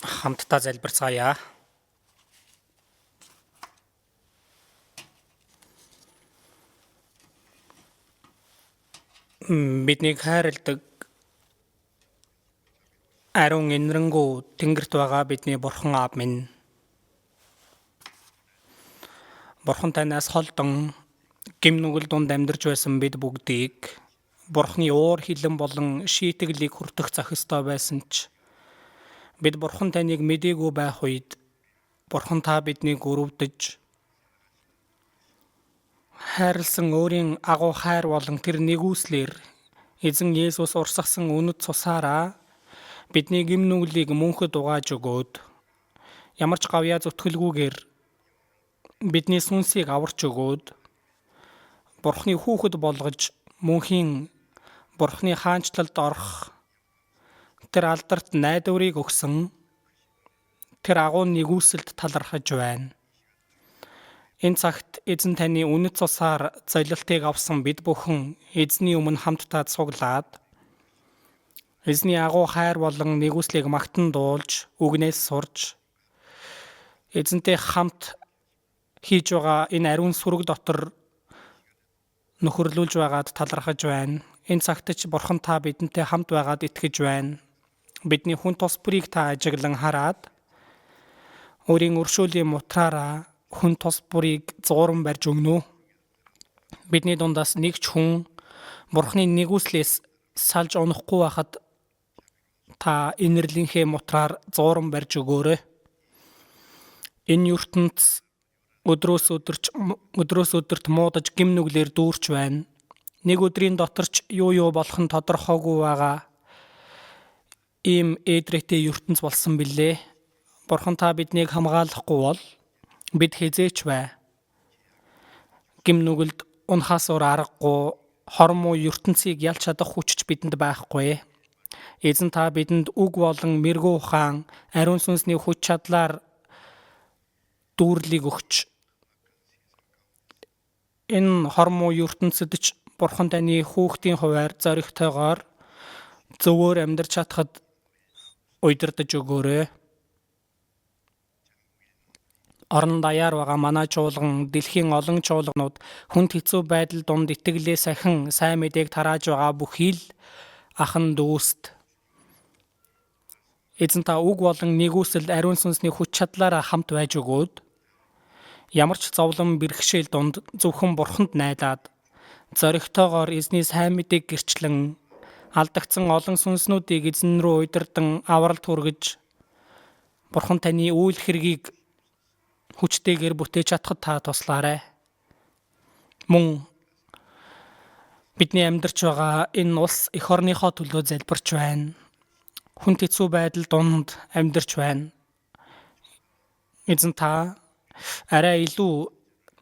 Хамтдаа залбирцгаая. Биднийг хайрладаг ариун энэрэнгүү Тэнгэрт байгаа бидний Бурхан Аав минь. Бурхан танаас холдон гим нүгэл дунд амьдарч байсан бид бүгдийг Бурханы уур хилэн болон шийтгэлийг хүртэх зохистой байсан ч бид Бурхан таныг мэдээгүй байх үед Бурхан та биднийг өрөвдөж хайрлсан өөрийн агуу хайр болон тэр нэгүслэр эзэн Есүс урсгасан үнэт цусаараа бидний гим нүглийг мөнхөд угааж өгөөд ямар ч гавьяа зүтгэлгүйгээр бидний сүнсийг аварч өгөөд Бурханы хүүхэд болгож мөнхийн Бурханы хаанчлалд орох тэр алдарт найдварыг өгсөн тэр агуу нэгүсэлд талархаж байна. Энэ цагт эзэн таны үнэт цусаар золилтыг авсан бид бүхэн эзний өмнө хамтдаа цуглаад эзний агуу хайр болон нэгүслийг магтан дуулж үгнээс сурж эзэнтэй хамт хийж байгаа энэ ариун сүрэг дотор нөхөрлүүлж байгаад талархаж байна. Энэ цагт ч Бурхан та бидэнтэй хамт байгаад итгэж байна. Бидний хүн тус бүрийг та ажиглан хараад өөрийн өршөөлийн мутраараа хүн тус бүрийг зууран барьж өгнө. Бидний дундаас нэг ч хүн Бурханы нэгүслээс салж унахгүй байхад та инэрлийнхээ мутраар зууран барьж өгөөрэй. Энэ ертөнц өдрөөс өдөрт муудаж гим нүглээр дүүрч байна. Нэг өдрийн доторч юу болох нь тодорхойгүй байгаа. Ийм эдрэтэ ертөнц болсон билээ. Бурхан та биднийг хамгаалахгүй бол бид хизээч бай. Гим нүгэлд унахаас өөр аргагүй хормоо ертөнцийг ялч чадах хүч бидэнд байхгүй. Эзэн та бидэнд үг болон мэрэгүү ухаан ариун сүнсний хүч чадлаар дүүрлийг өгч энэ хормоо ертөнцид ч Бурхан таны хүүхдийн хуваар зоригтойгоор зөвөр амьдарч чадхад удирдах өгөөрэй. Орон даяар байгаа манай чуулган дэлхийн олон чуулганууд хүнд хэцүү байдал дунд итгэлээ сахин сайн мэдээг тарааж байгаа бүхий л ахан дүүст. Эзэн та үг болон нэгүсэл ариун сүнсний хүч чадлаараа хамт байж өгөөд ямар ч зовлон бэрхшээл дунд зөвхөн Бурханд найдаад зоригтойгоор эзний сайн мэдээг гэрчлэн алдагдсан олон сүнснүүдийг эзэн рүү удирдан авралт хүргэж Бурхан таны үйл хэргийг хүчтэйгээр бүтээж чадхад та туслаарай. Мөн бидний амьдарч байгаа энэ улс эх орныхоо төлөө залбирч байна. Хүнд хэцүү байдал дунд амьдарч байна. Эзэн та арай илүү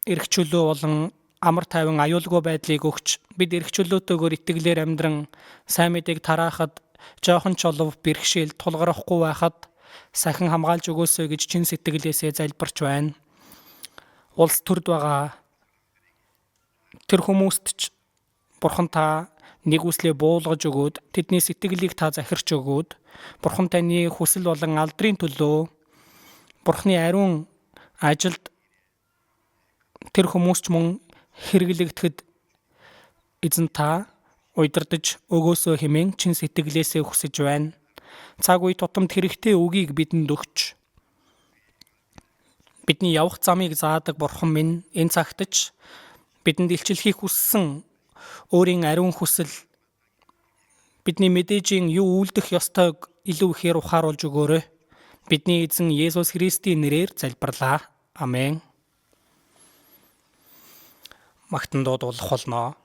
эрх чөлөө болон амар тайван аюулгүй байдлыг өгч бид эрх чөлөөтэйгээр итгэлээр амьдран сайн мэдээг тараахад жоохон ч олов бэрхшээл тулгарахгүй байхад сахин хамгаалж өгөөсэй гэж чин сэтгэлээсээ залбирч байна. Улс төрд байгаа тэр хүмүүст ч Бурхан та нэгүслээ буулгаж өгөөд тэдний сэтгэлийг та захирч өгөөд Бурхан таны хүсэл болон алдрын төлөө Бурханы ариун ажилд тэр хүмүүс ч мөн хэрэглэгдэхэд эзэн та удирдах өгөөсөө хэмээн чин сэтгэлээсээ хүсэж байна. Цаг үе тутамд хэрэгтэй үгийг бидэнд өгч бидний явах замыг заадаг Бурхан минь энэ цагт ч бидэнд илчлэхийг хүссэн өөрийн ариун хүсэл бидний мэдээжийн юу үйлдэх ёстойг илүү ихээр ухааруулж өгөөрэй. Бидний эзэн Есүс Христийн нэрээр залбирлаа. Амен. Магтан дуудуулах болно.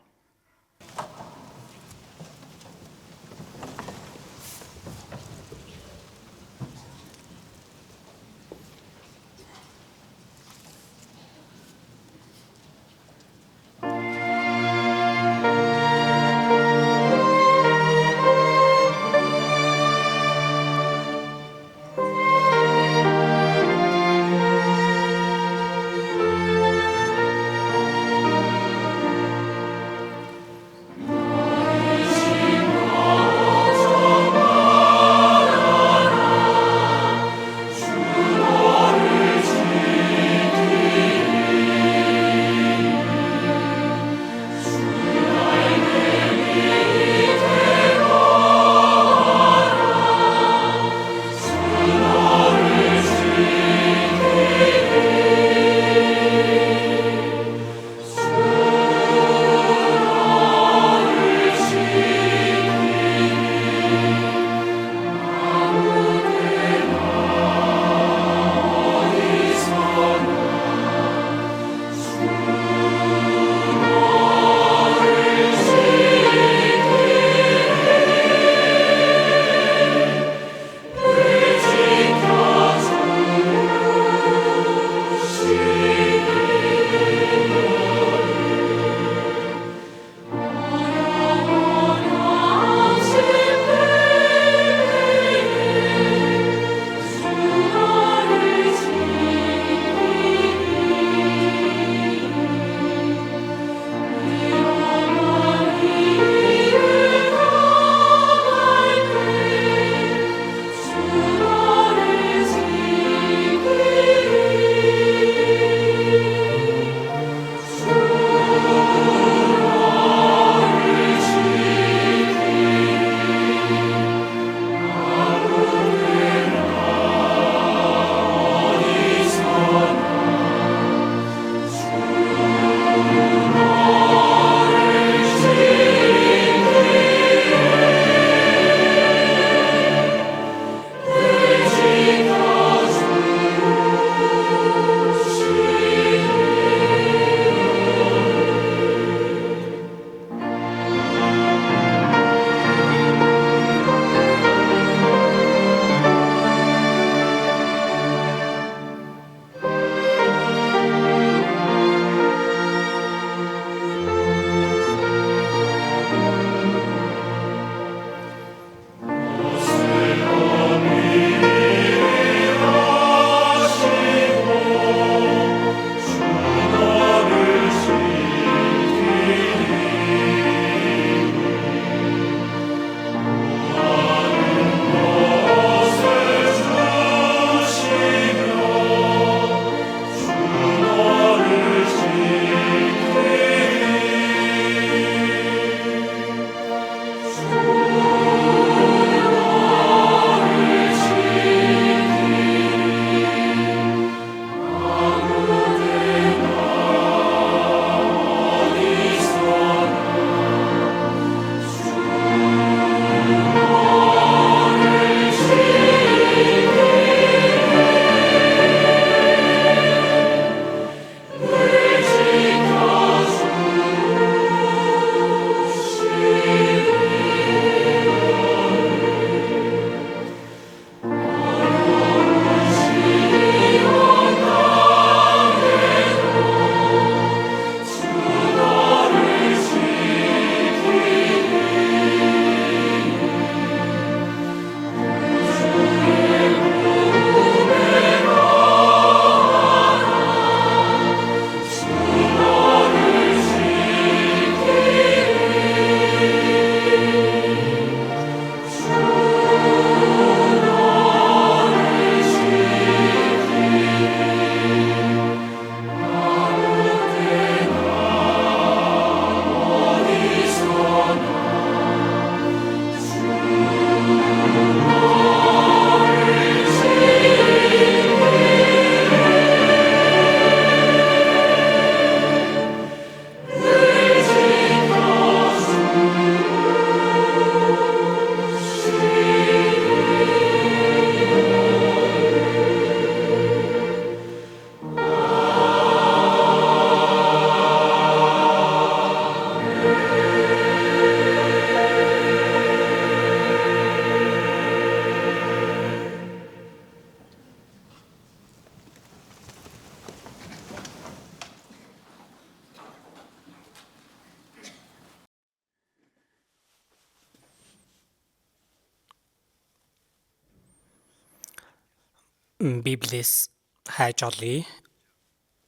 Библиэс хайж олъё.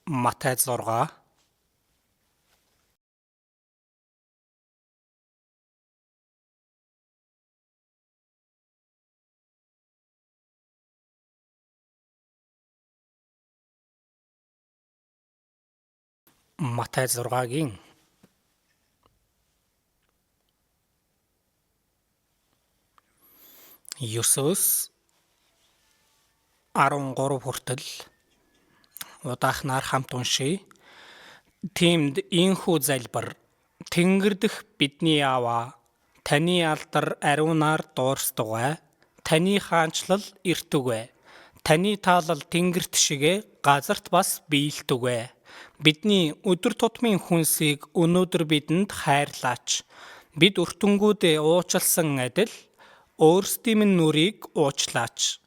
Матай 6. Матай 6-гийн 9-өөс 13 хүртэл удаахнаар хамт уншийе. Тиймд ийхүү залбир: Тэнгэр дэх бидний Аава, таны алдар ариунаар дуурсдагай. Таны хаанчлал эртүгэй. Таны таалал тэнгэрт шигэ газарт бас биелдэгэй. Бидний өдөр тутмын хүнсийг өнөөдөр бидэнд хайрлаач. Бид өртөнгүүдээ уучлсан адил өөрсдийн минь нүрийг уучлаач.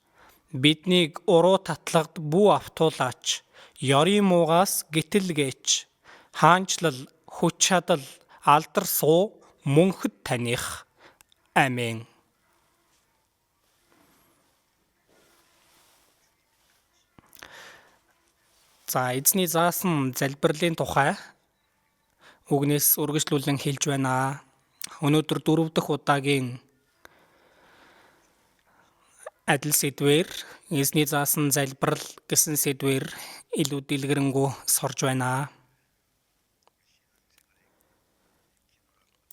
Биднийг уруу татлагад бүү автуулаач. Ёрийн муугаас гитэлгээч. Хаанчлал, хүч чадал, алдар суу мөнхөд таних. Амен. За, эзний заасан залбирлын тухай үгнээс үргэлжлүүлэн хэлж байна. Өнөөдөр 4 дахь удаагийн адил сэдвээр эзний заасан залбирал гэсэн сэдвээр илүү дэлгэрэнгүй сорж байна.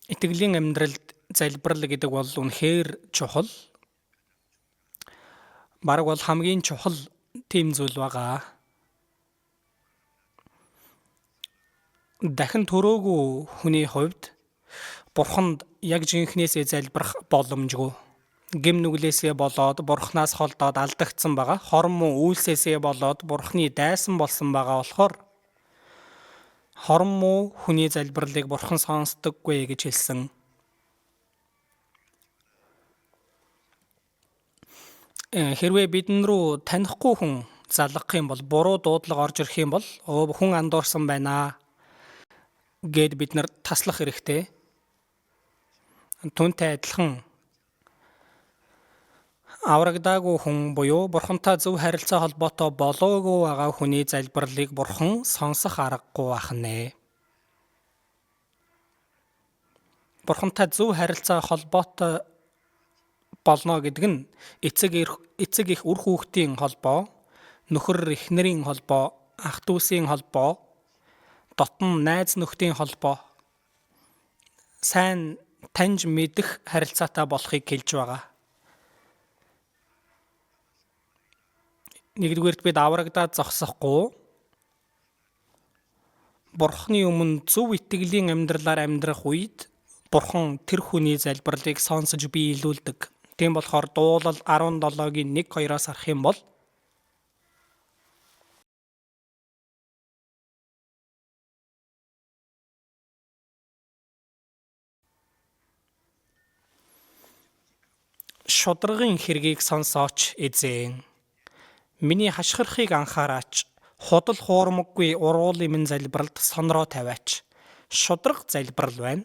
Итгэлийн амьдралд залбирал гэдэг бол үнэхээр чухал. Бараг бол хамгийн чухал тийм зүйл байгаа. Дахин төрөөгүй хүний хувьд Бурханд яг жинхнээсээ залбирах боломжгүй. Гэм нүглээсээ болоод Бурханаас холдоод алдагдсан байгаа. Хорон муу үйлсээсээ болоод Бурханы дайсан болсон байгаа болохоор хорон муу хүний залбирлыг Бурхан сонсдоггүй гэж хэлсэн. Хэрвээ бидэн рүү танихгүй хүн залгах юм бол, буруу дуудлага орж ирэх юм бол хүн андуурсан байна гэд бид нар таслах хэрэгтэй. Түүнтэй адилхан аврагдаагүй хүн буюу Бурхантай зөв харилцаа холбоотой болоогүй байгаа хүний залбирлыг Бурхан сонсох аргагүй ахнэ. Бурхантай зөв харилцаа холбоотой болно гэдэг нь эцэг их үр хүүхдийн холбоо, нөхөр эхнэрийн холбоо, ах дүүсийн холбоо, дотн найз нөхдийн холбоо, сайн таньж мэдэх харилцаатай болохыг хэлж байгаа. Нэгдүгээрт бид аврагдаад зогсохгүй, Бурханы өмнө зөв итгэлийн амьдралаар амьдрах үед Бурхан тэр хүний залбирлыг сонсож биелүүлдэг. Тийм болохоор Дуулал 17-гийн 1-2-оос харах юм бол шударгын хэргийг сонсооч эзэн. Миний хашгирахыг анхаараач. Худал хуурмаггүй уруулын минь залбиралд сонроо тавиач. Шудраг залбирал байна.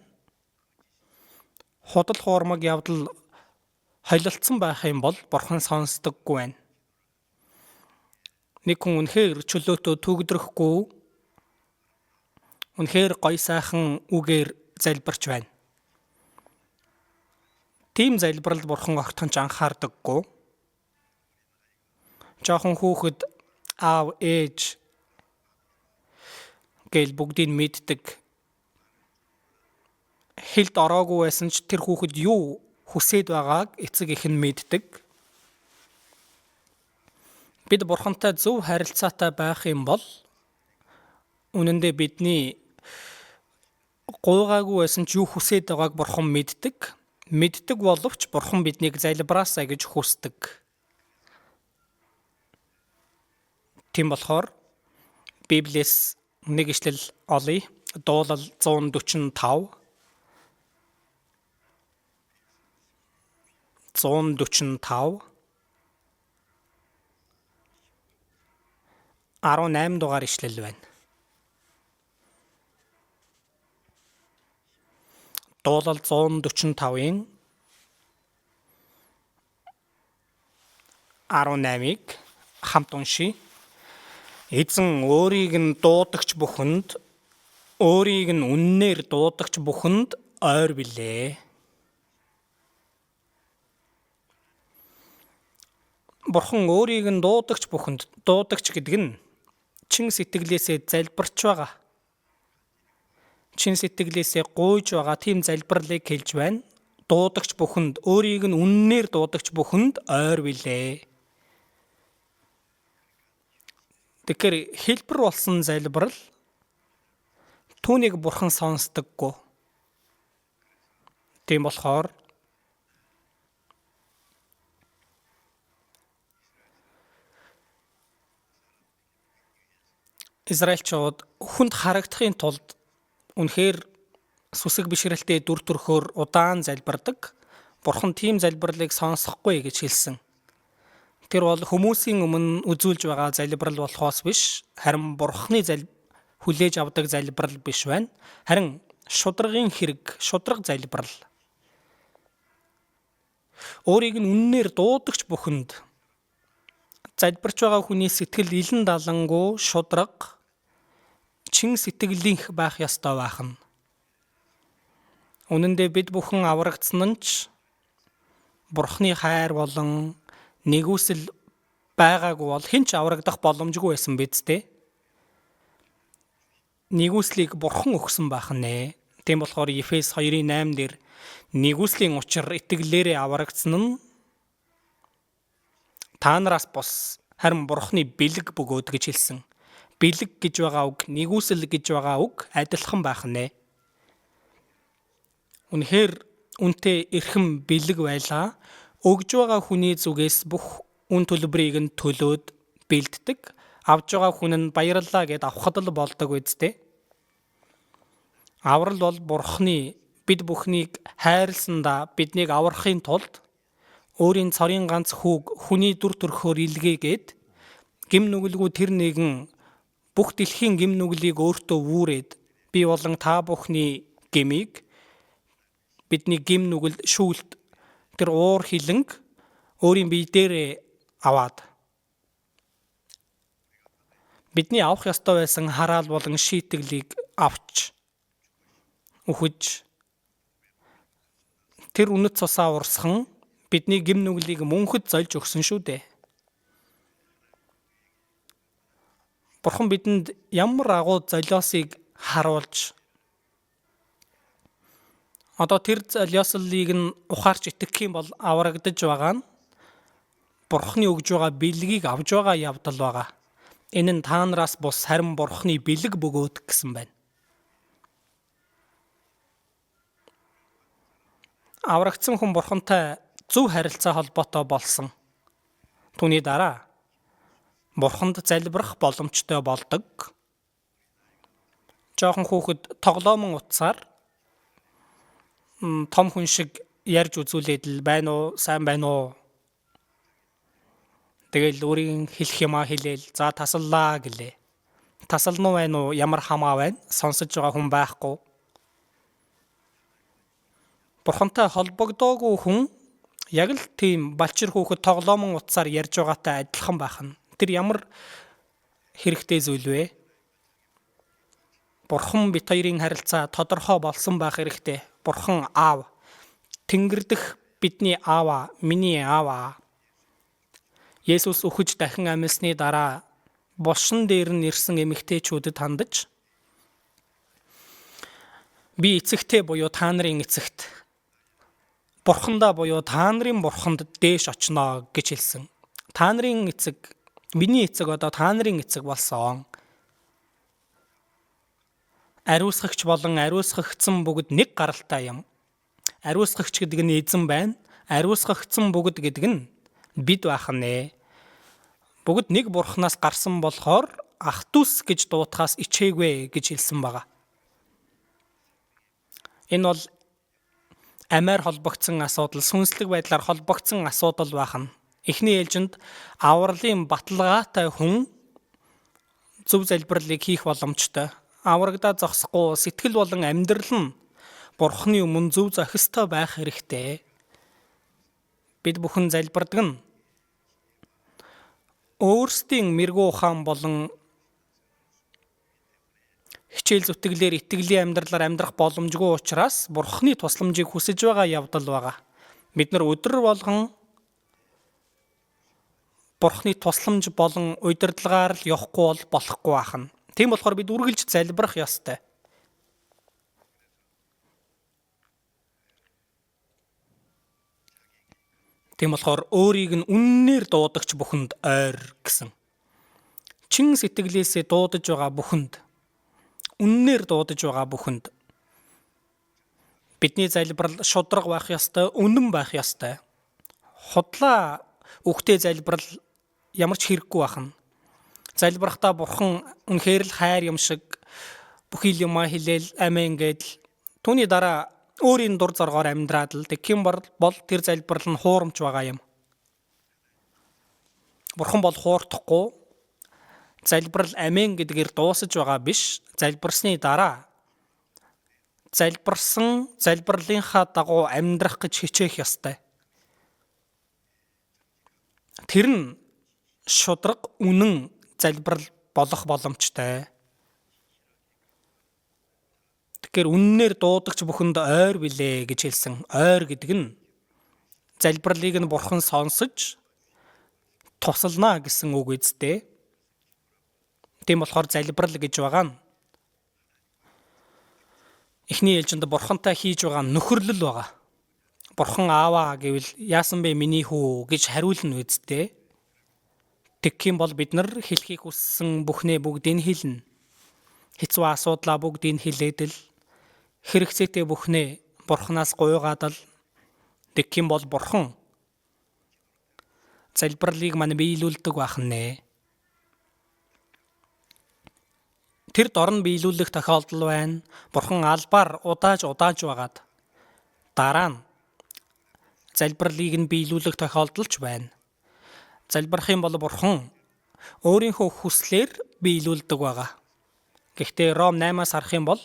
Худал хуурмаг явдал холилдсон байх юм бол Бурхан сонсдоггүй байна. Нэг хүн үнэхээр чөлөөтөө төгдрөхгүй, үнэхээр гоё сайхан үгээр залбирч байна. Тийм залбирал Бурхан огтхонч анхаардаггүй. Жохон хүүхэд аав, ээж гэл бүгдийг мэддэг. Хэлд ороогүй байсан ч тэр хүүхэд юу хүсээд байгааг эцэг их нь мэддэг. Бид Бурхантай зөв харилцаатай байх юм бол үнэндээ бидний гуйгаагүй байсан ч юу хүсээд байгааг Бурхан мэддэг. Мэддэг боловч Бурхан биднийг залбираасаа гэж хүсдэг. Тийм болохоор Библиэс нэг ишлэл олъё. Дуулал 145. 145 18 дугаар ишлэл байна. Дуулал 145-ийн 18-ыг Хамт уншия. Эзэн өөрийг нь дуудагч бүхэнд, өөрийг нь үннээр дуудагч бүхэнд ойр билээ. Бурхан өөрийг нь дуудагч бүхэнд, дуудагч гэдэг нь чин сэтгэлээсээ залбирч байгаа. Чин сэтгэлээсээ гуйж байгаа тийм залбирлыг хэлж байна. Дуудагч бүхэнд, өөрийг нь үннээр дуудагч бүхэнд ойр билээ. Тэгэхээр хэлбэр болсон залбирал түүнийг бурхан сонсдоггүй. Тийм болохоор Израильчууд хүнд харагдахын тулд үнэхээр сүсэг бишрэлтэй дүр төрхөөр удаан залбирдаг. Бурхан тийм залбирлыг сонсохгүй гэж хэлсэн. Тэр бол хүмүүсийн өмнө үзүүлж байгаа залбирал болохоос биш, харин Бурханы хүлээж авдаг залбирал биш байна. Харин шударгын хэрэг, шудраг залбирал. Өөрийг нь үннээр дуудагч бүхэнд залбирч байгаа хүний сэтгэл илэн далангуу шудраг, чин сэтгэлийнх байх ёстой байх нь. Үнэн дээр бид бүхэн аврагдсан нь ч Бурханы хайр болон нэгүсэл байгаагүй бол хэн ч аврагдах боломжгүй байсан биз дээ. Нэгүслийг Бурхан өгсөн байх нэ. Тийм болохоор Ефес 2:8 дээр нэгүслийн учир итгэлээрээ аврагдсан нь та нараас бус харин Бурханы бэлэг бөгөөд гэж хэлсэн. Бэлэг гэж байгаа үг, нэгүсэл гэж байгаа үг адилхан байх нэ. Үнэхээр үнтэй эрхэм бэлэг байлаа. Өгж байгаа хүний зүгээс бүх үн төлбөрийг нь төлөөд бэлддэг. Авж байгаа хүн нь баярлалаа гэд авахд л болдог үсттэй. Аврал бол Бурханы бид бүхнийг хайрлсандаа биднийг аврахын тулд өөрийн цорын ганц хүүг хүний дүр төрхөөр илгээгээд гим нүгэлгүй тэр нэгэн бүх дэлхийн гим нүглийг өөртөө үүрээд би болон та бүхний гмийг бидний гим нүгэл шүүлт тэр уур хилэнг өөрийн бие дээрээ аваад бидний авах ёстой байсан хараал болон шийтгэлийг авч үхэж тэр үнэт цусаа урсхан бидний гим нүглийг мөнхөд зольж өгсөн шүү дээ. Бурхан бидэнд ямар агуу золиосыг харуулж одоо тэр золиослыг нь ухаарч итгэх юм бол аврагдаж байгаа нь Бурханы өгж байгаа бэлгийг авж байгаа явдал байгаа. Энэ нь та нараас бус харин Бурханы бэлэг бөгөөд гэсэн байна. Аврагдсан хүн Бурхантай зөв харилцаа холбоотой болсон. Түүний дараа Бурханд залбирах боломжтой болдог. Жохон хүүхэд тоглоомон утсаар том хүн шиг ярьж үзүүлээд л байна уу, сайн байна уу? Тэгэл өөрийн хэлэх юмаа хэлээл за тасаллаа гэлээ. Тасална уу байна уу? Ямар хамаа байна? Сонсож байгаа хүн байхгүй. Бурхантай холбогдоогүй хүн яг л тийм балчир хүүхэд тоглоомон утсаар ярьж байгаатай адилхан байх нь. Тэр ямар хэрэгтэй зүйл вэ? Бурхан бит хоёрын харилцаа тодорхой болсон байх хэрэгтэй. Бурхан аав. Тэнгэр дэх бидний аава, миний аава. Есүс үхэж дахин амьсны дараа булшин дээр нь ирсэн эмэгтэйчүүдэд хандаж би эцэгтэй буюу та нарын эцэгт Бурхандаа буюу та нарын Бурханд дээш очноо гэж хэлсэн. Та нарын эцэг, миний эцэг одоо та нарын эцэг болсон. Ариусгагч болон ариусгагдсан бүгд нэг гаралтай юм. Ариусгагч гэдэг нь эзэн байна. Ариусгагдсан бүгд гэдэг нь бид байх нэ. Бүгд нэг Бурханаас гарсан болохоор ах дүүс гэж дуутахаас ичээгүй гэж хэлсэн байгаа. Энэ бол амиар холбогдсон асуудал, сүнслэг байдлаар холбогдсон асуудал байна. Эхний ээлжинд авралын баталгаатай хүн зөв залбирлыг хийх боломжтой. Аврагдаа зогсохгүй сэтгэл болон амьдрал нь Бурханы өмнө зөв зохистой байх хэрэгтэй. Бид бүхэн залбирдаг нь өөрсдийн мэрэгүү ухаан болон хичээл зүтгэлээр итгэлийн амьдралаар амьдрах боломжгүй учраас Бурхны тусламжийг хүсэж байгаа явдал байгаа. Бид нар өдөр болгон Бурхны тусламж болон удирдлагаар л явахгүй бол болохгүй ахна. Тийм болохоор бид үргэлж залбирах ёстой. Тийм болохоор өөрийг нь үннээр дуудагч бүхэнд ойр гэсэн. Чин сэтгэлээсээ дуудаж байгаа бүхэнд, үннээр дуудаж байгаа бүхэнд бидний залбирал шудраг байх ёстой, үнэн байх ёстой. Худлаа үгтэй залбирал ямар ч хэрэггүй байна. Залбирахдаа Бурхан үнэхээр л хайр юм шиг бүхий л юмаа хэлээл амин гэдэл түүний дараа өөрийн дур зоргоор амьдраад л тэгхийн бол тэр залбирал нь хуурамч байгаа юм. Бурхан бол хуурдахгүй. Залбирал амин гэдгээр дуусаж байгаа биш. Залбирсны дараа залбирсан залбирлынхаа дагуу амьдрах гэж хичээх ёстой. Тэр нь шудраг үнэн залбирал болох боломжтой. Тэгэхээр үннээр дуудагч бүхэнд ойр билээ гэж хэлсэн. Ойр гэдэг нь залбирлыг нь Бурхан сонсож тусална гэсэн үг үстэй. Тийм болохоор залбирал гэж байгаа нь эхний ээлжинд Бурхантай хийж байгаа нөхөрлөл байгаа. Бурхан ааваа гэвэл яасан бэ миний хүү гэж хариулна үстэй. Тэгхийн бол бид нар хэлхийг хүссэн бүхнээ бүгдийг хэлнэ. Хэцүү асуудлаа бүгдийг хэлээд л хэрэгцээтэй бүхнээ Бурханаас гуйгаад л тэгхийн бол Бурхан залбирлыг мань биелүүлдэг байх нэ. Тэр дорн биелүүлэх тохиолдол байна. Бурхан албаар удааж байгаад дараа нь залбирлыг нь биелүүлэх тохиолдолч байна. Залбирх юм бол Бурхан өөрийнхөө хүслээр биелүүлдэг байгаа. Гэхдээ Ром 8-аас харах юм бол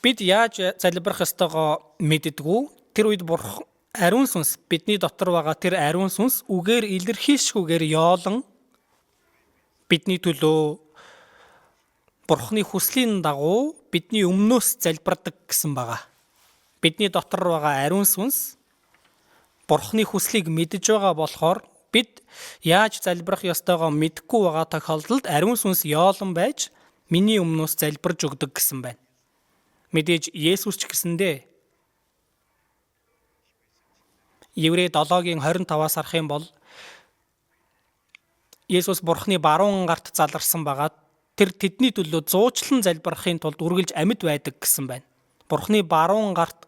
бид яаж залбирх ёстойгоо мэддэггүй. Тэр үед Бурхан ариун сүнс бидний дотор байгаа тэр ариун сүнс үгээр илэрхийлшгүйгээр яолон бидний төлөө Бурханы хүслийн дагуу бидний өмнөөс залбирдаг гэсэн байгаа. Бидний дотор байгаа ариун сүнс Бурханы хүслийг мэдж байгаа болохоор бид яаж залбирах ёстойгоо мэдэхгүй байгаа тохиолдолд ариун сүнс яолон байж миний өмнөөс залбирж өгдөг гэсэн байна. Мэдээж Есүс ч гэсэндээ Еврей 7-гийн 25-аас харах юм бол Есүс Бурханы баруун гарт заларсан байгаа. Тэр тэдний төлөө зуучлан залбирахын тулд үргэлж амьд байдаг гэсэн байна. Бурханы баруун гарт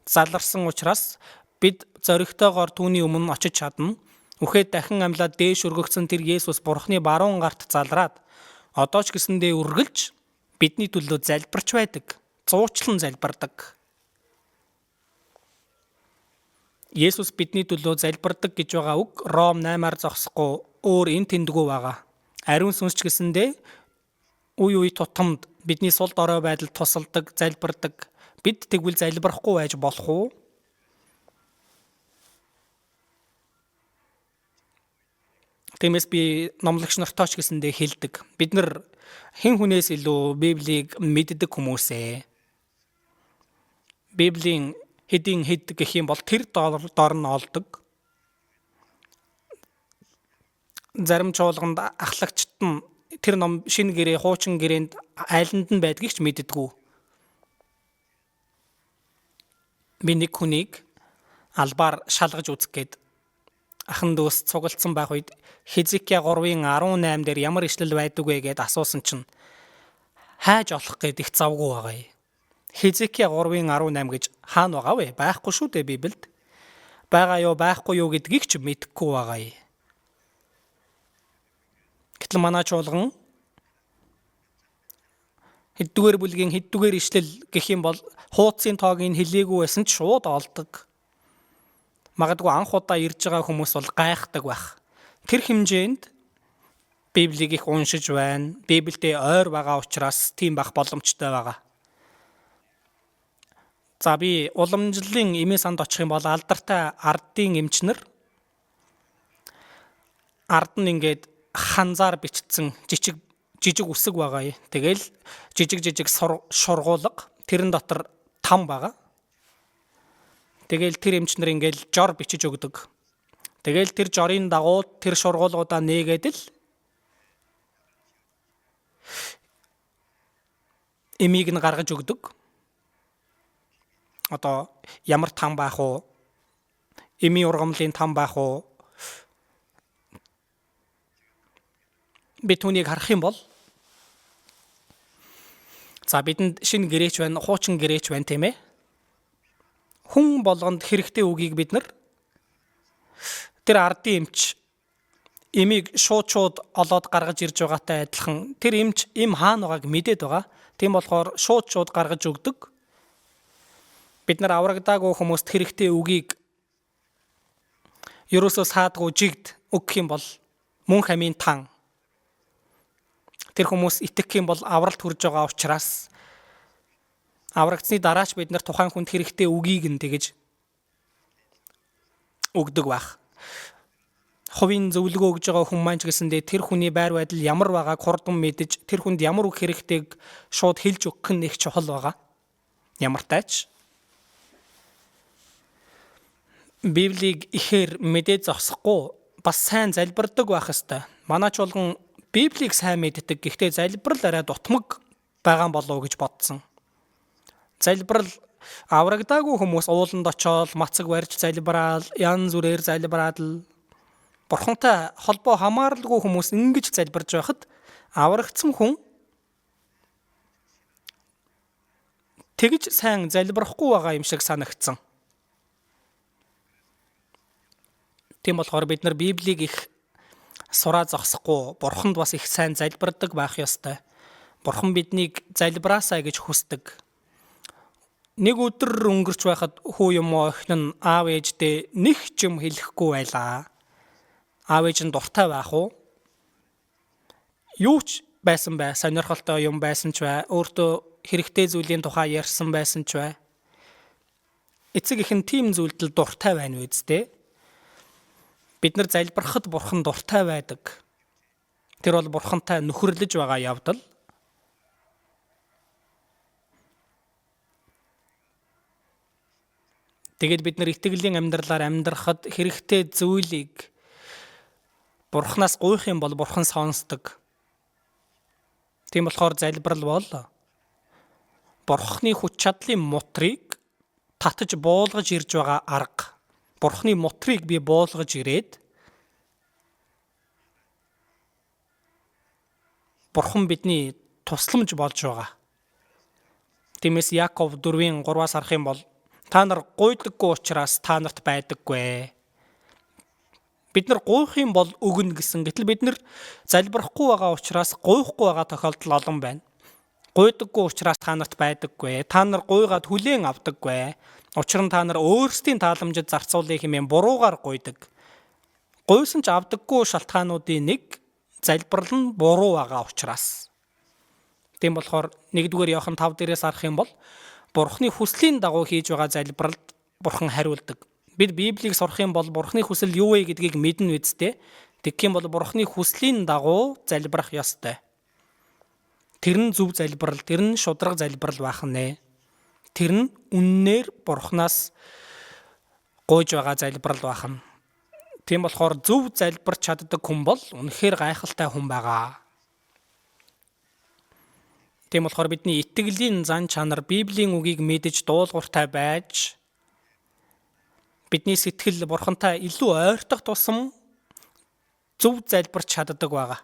заларсан учраас бид зоригтойгоор түүний өмнө очиж чадна. Үхээд дахин амьлаад дээш өргөгдсөн тэр Есүс Бурханы баруун гарт залраад одоо ч гэсэндээ үргэлж бидний төлөө залбирч байдаг. Зуучлан залбирдаг. Есүс бидний төлөө залбирдаг гэж байгаа үг Ром 8-аар зогсохгүй өөр эн тэндгүй байгаа. Ариун сүнс ч гэсэндээ үе тутамд бидний сул дорой байдалд тусалдаг, залбирдаг. Бид тэгвэл залбирахгүй байж болох уу? Тиймээс би номлогч нартаач гэсэндээ хэлдэг. Бид нар хэн хүнээс илүү Библийг мэддэг хүмүүсээ. Библийн хэдийн хэд гэх юм бол тэр дор нь олдог. Зарим чуулганд ахлагчт нь тэр ном шинэ гэрээ, хуучин гэрээнд айланд нь байдгийг ч мэддэггүй. Би нэг хүнийг албаар шалгаж үзэх гээд ахан дүүс цугалтсан байх үед Хизкия 3:18 дээр ямар ишлэл байдаг вэ гэд асуусан чинь хайж олох гээд их завгүй байгаа юм. Хизкия 3:18 гэж хаана байгаа вэ? Байхгүй шүү дээ Библиэд. Байгаа юу, байхгүй юу гэдгийг ч мэдэхгүй байгаа юм. Гэтэл манай чуулган хэддүгээр бүлгийн хэддүгээр ишлэл гэх юм бол хуудсын тоогийг хэлээгүй байсан ч шууд олдог. Магадгүй анх удаа ирж байгаа хүмүүс бол гайхдаг байх. Тэр хэмжээнд Библийг их уншиж байна. Библиэд ойр байгаа учраас тийм байх боломжтой байгаа. За би уламжлалын эмээ санд очих юм бол алдартай ардын эмчнэр ард нь ингээд ханзаар бичсэн жижиг үсэг байгаа. Тэгэл жижиг шургуулга тэрэн дотор там байгаа. Тэгэл тэр эмчнэр ингээд жор бичиж өгдөг. Тэгэл тэр жорын дагуу тэр шургуулгуудаа нээгээд л эмийг нь гаргаж өгдөг. Одоо ямар там байх уу? Эми ургамлын там байх уу? Би түүнийг харах юм бол за бидэнд шинэ гэрээч байна, хуучин гэрээч байна тийм ээ. Хүн болгонд хэрэгтэй үгийг бид нар тэр ардын эмч эмийг шууд олоод гаргаж ирж байгаатай адилхан тэр эмч эм хаана байгааг мэдээд байгаа. Тийм болохоор шууд гаргаж өгдөг. Бид нар аврагдаагүй хүмүүст хэрэгтэй үгийг ерөөсөө саадгүй жигд өгөх юм бол мөн хамын тан тэр хүмүүс итгэх юм бол авралт хүрж байгаа учраас аврагдсны дараач бид нар тухайн хүнд хэрэгтэй үгийг нь тэгэж өгдөг байх. Хувийн зөвлөгөө өгж байгаа хүн маань ч гэсэндээ тэр хүний байр байдал ямар байгааг хурдан мэдэж тэр хүнд ямар үг хэрэгтэйг шууд хэлж өгөх нь их чухал байгаа. Ямар тач Библийг ихээр мэдээ зогсохгүй бас сайн залбирдаг байх ёстой. Манайч болгон Библийг сайн мэддэг. Гэхдээ залбирал арай дутмаг байгаа болов уу гэж бодсон. Залбирал аврагдаагүй хүмүүс ууланд очоод мацаг барьж залбираал, янз бүрээр залбираад л Бурхантай холбоо хамааралгүй хүмүүс ингэж залбирж байхад аврагдсан хүн тэгж сайн залбирахгүй байгаа юм шиг санагдсан. Тийм болохоор бид нар Библийг их сураа зогсохгүй, Бурханд бас их сайн залбирдаг байх ёстой. Бурхан биднийг залбираасаа гэж хүсдэг. Нэг өдөр өнгөрч байхад хүү юм охин нь аав ээждээ нэг ч юм хэлэхгүй байлаа. Аав ээж нь дуртай байх уу? Юу ч байсан бай, сонирхолтой юм байсан ч бай, өөртөө хэрэгтэй зүйлийн тухай ярьсан байсан ч бай. Эцэг их нь тийм зүйлдэл дуртай байна үсттэй. Бид нар залбирахад Бурхан дуртай байдаг. Тэр бол Бурхантай нөхөрлөж байгаа явдал. Тэгээд бид нар итгэлийн амьдралаар амьдрахад хэрэгтэй зүйлийг Бурханаас гуйх юм бол Бурхан сонсдог. Тийм болохоор залбирал бол Бурханы хүч чадлын мутрыг татаж буулгаж ирж байгаа арга. Бурханы мутрыг би буулгаж ирээд Бурхан бидний тусламж болж байгаа. Тиймээс Яков 4:3-аас харах юм бол та нар гуйдаггүй учраас та нарт байдаггүй. Бид нар гуйх юм бол өгнө гэсэн. Гэтэл бид нар залбирахгүй байгаа учраас гуйхгүй байгаа тохиолдол олон байна. Гуйдаггүй учраас та нарт байдаггүй. Та нар гуйгаад хүлээн авдаггүй. Учир нь та нар өөрсдийн тааламжид зарцуулъя хэмээн буруугаар гуйдаг. Гуйсан ч авдаггүй шалтгаануудын нэг залбирал нь буруу байгаа учраас. Тийм болохоор 1-р Иохан 5 дээрээс харах юм бол Бурханы хүслийн дагуу хийж байгаа залбиралд Бурхан хариулдаг. Бид Библийг сурах юм бол Бурханы хүсэл юу вэ гэдгийг мэднэ үсттэй. Тэгэх юм бол Бурханы хүслийн дагуу залбирах ёстой. Тэр нь зөв залбирал, тэр нь шудраг залбирал байх нэ. Тэр нь үннээр Бурханаас гуйж байгаа залбирал байх нь. Тийм болохоор зөв залбирч чаддаг хүн бол үнэхээр гайхалтай хүн байгаа. Тийм болохоор бидний итгэлийн зан чанар Библийн үгийг мэдэж дуулууртай байж бидний сэтгэл Бурхантай илүү ойртох тусам зөв залбирч чаддаг байгаа.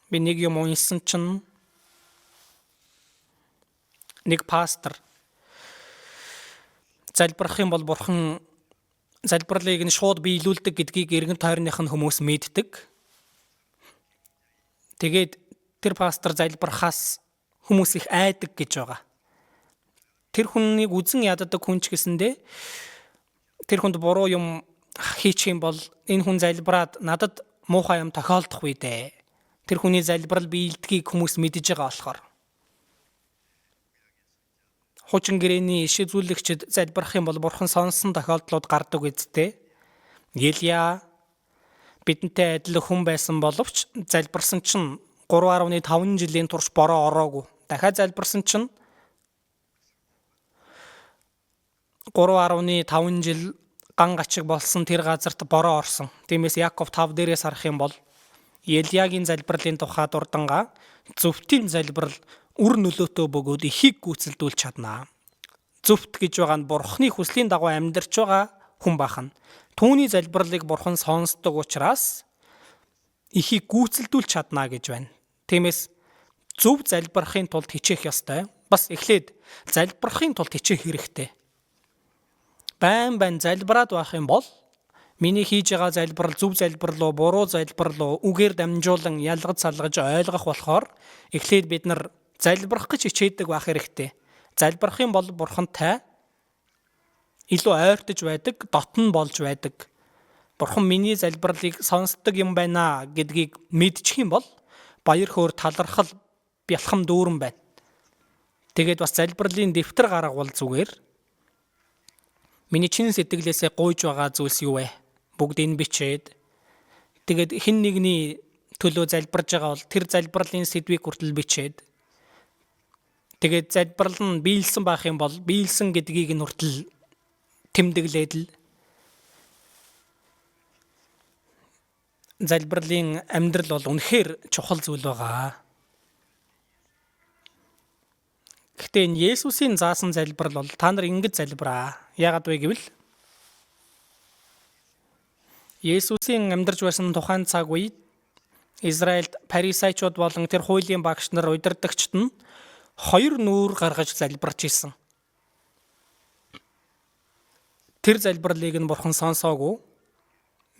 Би нэг юм уншсан чинь нэг пастор залбирах юм бол Бурхан залбирлыг нь шууд биелүүлдэг гэдгийг эргэн тойрных нь хүмүүс мэддэг. Тэгээд тэр пастор залбирахаас хүмүүс их айдаг гэж байгаа. Тэр хүнийг үзэн яддаг хүн ч гэсэндээ тэр хүнд буруу юм хийчих юм бол энэ хүн залбираад надад муухай юм тохиолдох үе дээ. Тэр хүний залбирал биелдгийг хүмүүс мэдэж байгаа болохоор. Хуучин гэрээний иш үзүүлэгчид залбирах юм бол Бурхан сонсон тохиолдлууд гардаг үсттэй. Елия бидэнтэй адил хүн байсан боловч залбирсан чинь 3.5 жилийн турш бороо ороогүй. Дахиад залбирсан чинь 3.5 жил ган гачиг болсон тэр газарт бороо орсон. Тиймээс Яков 5 дээрээс харах юм бол Елиягийн залбирлын тухай дурдангаа зөвхтийн залбирал үр нөлөөтөө бөгөөд ихийг гүйцэлдүүлж чаднаа. Зөвхт гэж байгаа нь Бурхны хүслийн дагуу амьдарч байгаа хүн бахан. Түүний залбирлыг Бурхан сонсдог учраас ихийг гүйцэлдүүлж чаднаа гэж байна. Тиймээс зөв залбирахын тулд хичээх ёстой. Бас эхлээд залбирахын тулд хичээх хэрэгтэй. Байн залбираад байх юм бол миний хийж байгаа залбирал зөв залбирал уу, буруу залбирал уу, үгээр дамжуулан ялгаж салгаж ойлгох болохоор эхлээд бид нар залбирах гэж хичээдэг байх хэрэгтэй. Залбирах юм бол Бурхантай илүү ойртож байдаг, дотн болж байдаг. Бурхан миний залбирлыг сонсдог юм байна гэдгийг мэдчих юм бол баяр хөөр талархал бялхам дүүрэн байна. Тэгээд бас залбирлын дэвтэр гаргавал зүгээр. Миний чин сэтгэлээсээ гуйж байгаа зүйлс юу вэ? Бүгдийг бичээд тэгээд хэн нэгний төлөө залбирж байгаа бол тэр залбирлын сэдвийг хүртэл бичээд тэгээд залбирал нь биелсэн байх юм бол биелсэн гэдгийг нь хүртэл тэмдэглээд л залбирлын амьдрал бол үнэхээр чухал зүйл байгаа. Гэхдээ энэ Есүсийн заасан залбирал бол та нар ингэж залбираа. Яагаад вэ гэвэл Есүсийн амьдарч байсан тухайн цаг үед Израильд фарисеучуд болон тэр хуулийн багш нар удирдагчид нь 2 нүүр гаргаж залбирч ирсэн. Тэр залбирлыг нь Бурхан сонсоогүй.